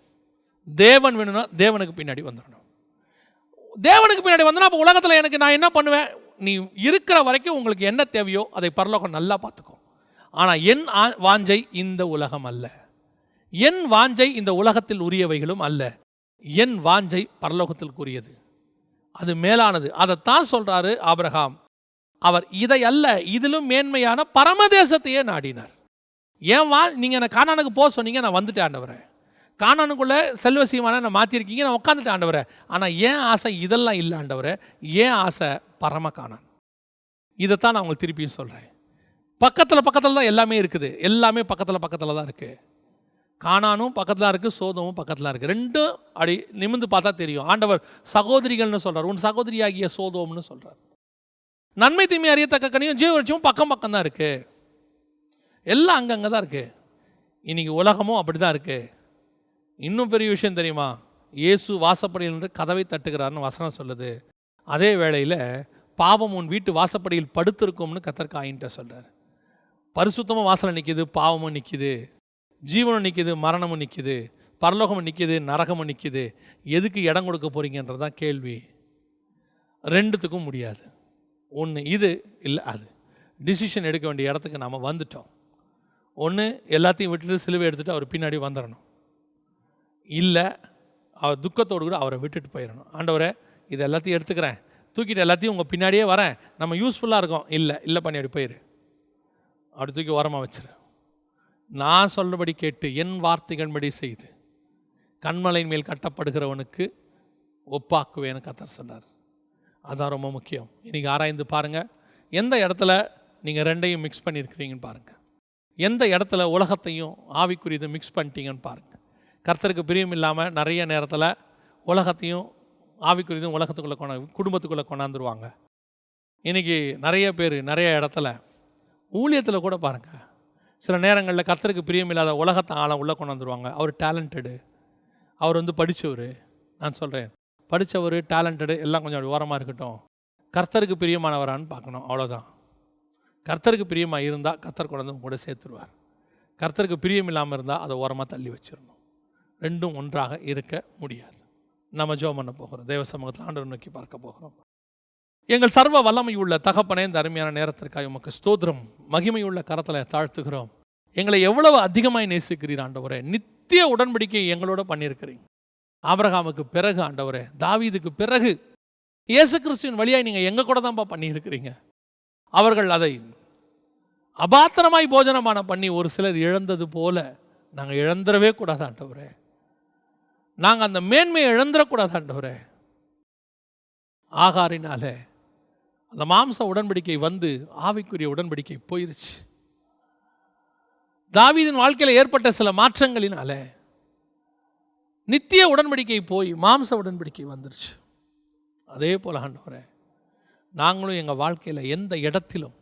தேவன் வேணும்னா தேவனுக்கு பின்னாடி வந்துடணும். தேவனுக்கு பின்னாடி வந்தனா அப்போ உலகத்தில் எனக்கு நான் என்ன பண்ணுவேன், நீ இருக்கிற வரைக்கும் உங்களுக்கு என்ன தேவையோ அதை பரலோகம் நல்லா பார்த்துக்கோ. ஆனால் என் வாஞ்சை இந்த உலகம் அல்ல, என் வாஞ்சை இந்த உலகத்தில் உரியவைகளும் அல்ல, என் வாஞ்சை பரலோகத்திற்குரியது, அது மேலானது. அதைத்தான் சொல்றாரு ஆபிரகாம். அவர் இதை அல்ல, இதிலும் மேன்மையான பரமதேசத்தையே நாடினார். ஏன் நீங்கள் என்னை கானானுக்கு போக சொன்னீங்க, நான் வந்துட்டேன் ஆண்டவரே. கானானுக்குள்ளே செல்வசீமான நான் மாற்றிருக்கீங்க, நான் உட்காந்துட்டேன் ஆண்டவரே. ஆனால் ஏன் ஆசை இதெல்லாம் இல்லை ஆண்டவரே, ஏன் ஆசை பரம கானான். இதைத்தான் நான் உங்களுக்கு திருப்பியும் சொல்கிறேன். பக்கத்தில் தான் எல்லாமே இருக்குது, எல்லாமே பக்கத்தில் தான் இருக்குது. கானானும் பக்கத்தில் இருக்குது, சோதமும் பக்கத்தில் இருக்குது. ரெண்டும் அப்படி நிமிர்ந்து பார்த்தா தெரியும். ஆண்டவர் சகோதரிகள்னு சொல்கிறார், உன் சகோதரியாகிய சோதோம்னு சொல்கிறார். நன்மை தீமை அறியத்தக்க கனியும் ஜீவவிருட்சமும் பக்கம் தான் இருக்குது, எல்லாம் அங்கங்கே தான் இருக்குது. இன்றைக்கி உலகமும் அப்படி தான் இருக்குது. இன்னும் பெரிய விஷயம் தெரியுமா, இயேசு வாசப்படியில் கதவை தட்டுகிறார்னு வசனம் சொல்லுது. அதே வேளையில் பாவம் உன் வீட்டு வாசப்படியில் படுத்திருக்கும்னு கர்த்தர் காயின்ட்ட சொல்கிறார். பரிசுத்தமும் வாசலை நிற்கிது, பாவமும் நிற்கிது, ஜீவனும் நிற்கிது, மரணமும் நிற்கிது, பரலோகமும் நிற்கிது, நரகமும் நிற்கிது. எதுக்கு இடம் கொடுக்க போகிறீங்கன்றது தான் கேள்வி. ரெண்டுத்துக்கும் முடியாது. ஒன்று இது இல்லை அது. டிசிஷன் எடுக்க வேண்டிய இடத்துக்கு நாம் வந்துட்டோம். ஒன்று எல்லாத்தையும் விட்டுட்டு சிலுவை எடுத்துகிட்டு அவர் பின்னாடி வந்துடணும், இல்லை அவர் துக்கத்தோடு கூட அவரை விட்டுட்டு போயிடணும். ஆண்டவரே இது எல்லாத்தையும் எடுத்துக்கிறேன், தூக்கிட்டு எல்லாத்தையும் உங்கள் பின்னாடியே வரேன், நம்ம யூஸ்ஃபுல்லாக இருக்கோம், இல்லை பண்ணி அப்படி போயிரு, அப்படி தூக்கி ஓரமாக வச்சிரு. நான் சொல்கிறபடி கேட்டு என் வார்த்தைகள்படி செய்து கண்மலையின் மேல் கட்டப்படுகிறவனுக்கு ஒப்பாக்குவேன்னு கர்த்தர் சொன்னார். அதுதான் ரொம்ப முக்கியம். இன்றைக்கி ஆராய்ந்து பாருங்கள், எந்த இடத்துல நீங்கள் ரெண்டையும் மிக்ஸ் பண்ணியிருக்கிறீங்கன்னு பாருங்கள். எந்த இடத்துல உலகத்தையும் ஆவிக்குரியதை மிக்ஸ் பண்ணிட்டீங்கன்னு பாருங்கள். கர்த்தருக்கு பிரியம் இல்லாமல் நிறைய நேரத்தில் உலகத்தையும் ஆவிக்குரியதும் உலகத்துக்குள்ளே குடும்பத்துக்குள்ளே கொண்டாந்துருவாங்க. இன்றைக்கி நிறைய பேர் நிறைய இடத்துல ஊழியத்தில் கூட பாருங்கள், சில நேரங்களில் கர்த்தருக்கு பிரியம் இல்லாத உலகத்தை ஆளை உள்ளே கொண்டாந்துருவாங்க. அவர் டேலண்டடு, அவர் படித்தவர். நான் சொல்கிறேன், படித்தவர் டேலண்டடு எல்லாம் கொஞ்சம் அப்படி ஓரமாக இருக்கட்டும், கர்த்தருக்கு பிரியமானவரான்னு பார்க்கணும், அவ்வளோதான். கர்த்தருக்கு பிரியமாக இருந்தால் கர்த்தர் கொண்டு கூட சேர்த்துருவார். கர்த்தருக்கு பிரியம் இல்லாமல் இருந்தால் அதை ஓரமாக தள்ளி வச்சிடணும். ரெண்டும் ஒன்றாக இருக்க முடியாது. நம்ம ஜெபம் பண்ண போகிறோம், தேவ சமூகத்தில் ஆண்டவரை நோக்கி பார்க்க போகிறோம். எங்கள் சர்வ வல்லமையுள்ள தகப்பனே, இந்த அருமையான நேரத்திற்காக உமக்கு ஸ்தோத்திரம். மகிமையுள்ள கரத்தில் தாழ்த்துகிறோம். எங்களை எவ்வளவு அதிகமாய் நேசிக்கிறீர் ஆண்டவரே. நித்திய உடன்படிக்கை எங்களோட பண்ணியிருக்கிறீங்க. ஆபிரகாமுக்கு பிறகு ஆண்டவரே, தாவீதுக்கு பிறகு இயேசு கிறிஸ்துவின் வழியாய் நீங்கள் எங்கள் கூட தான்ப்பா பண்ணியிருக்கிறீங்க. அவர்கள் அதை அபாத்திரமாய் போஜனமான பண்ணி ஒரு சிலர் இழந்தது போல நாங்கள் இழந்துடவே கூடாது ஆண்டவரே. நாங்கள் அந்த மேன்மையை இழந்துடக்கூடாது ஆண்டவரே. ஆகாரினாலே அந்த மாம்ச உடன்படிக்கை வந்து ஆவிக்குரிய உடன்படிக்கை போயிருச்சு. தாவீதின் வாழ்க்கையில் ஏற்பட்ட சில மாற்றங்களினால நித்திய உடன்படிக்கை போய் மாம்ச உடன்படிக்கை வந்துருச்சு. அதே போல் ஆண்டவரே, நாங்களும் எங்கள் வாழ்க்கையில் எந்த இடத்திலும்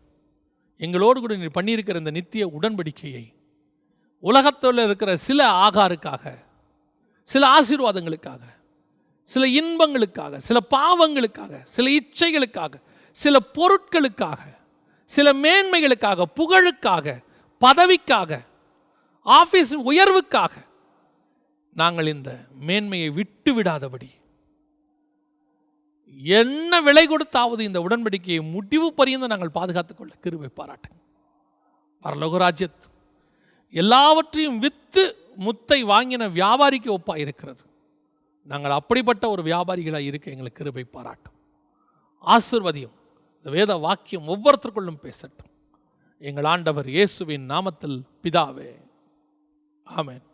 எங்களோடு கூட நீ பண்ணியிருக்கிற இந்த நித்திய உடன்படிக்கையை உலகத்தில் இருக்கிற சில ஆகாருக்காக, சில ஆசீர்வாதங்களுக்காக, சில இன்பங்களுக்காக, சில பாவங்களுக்காக, சில இச்சைகளுக்காக, சில பொருட்களுக்காக, சில மேன்மைகளுக்காக, புகழுக்காக, பதவிக்காக, ஆஃபீஸ் உயர்வுக்காக நாங்கள் இந்த மேன்மையை விட்டு விடாதபடி என்ன விலை கொடுத்தாவது இந்த உடன்படிக்கையை முடிவு பரியந்த நாங்கள் பாதுகாத்துக் கொள்ள கிருபை பாராட்டுங்க. பரலோக ராஜ்யத் எல்லாவற்றையும் வித்து முத்தை வாங்கின வியாபாரிக்கு ஒப்பாக இருக்கிறது. நாங்கள் அப்படிப்பட்ட ஒரு வியாபாரிகளாக இருக்க எங்களுக்கு கிருபை பாராட்டும். ஆசீர்வதியும். இந்த வேத வாக்கியம் ஒவ்வொருத்தருக்குள்ளும் பேசட்டும். எங்கள் ஆண்டவர் இயேசுவின் நாமத்தில் பிதாவே, ஆமென்.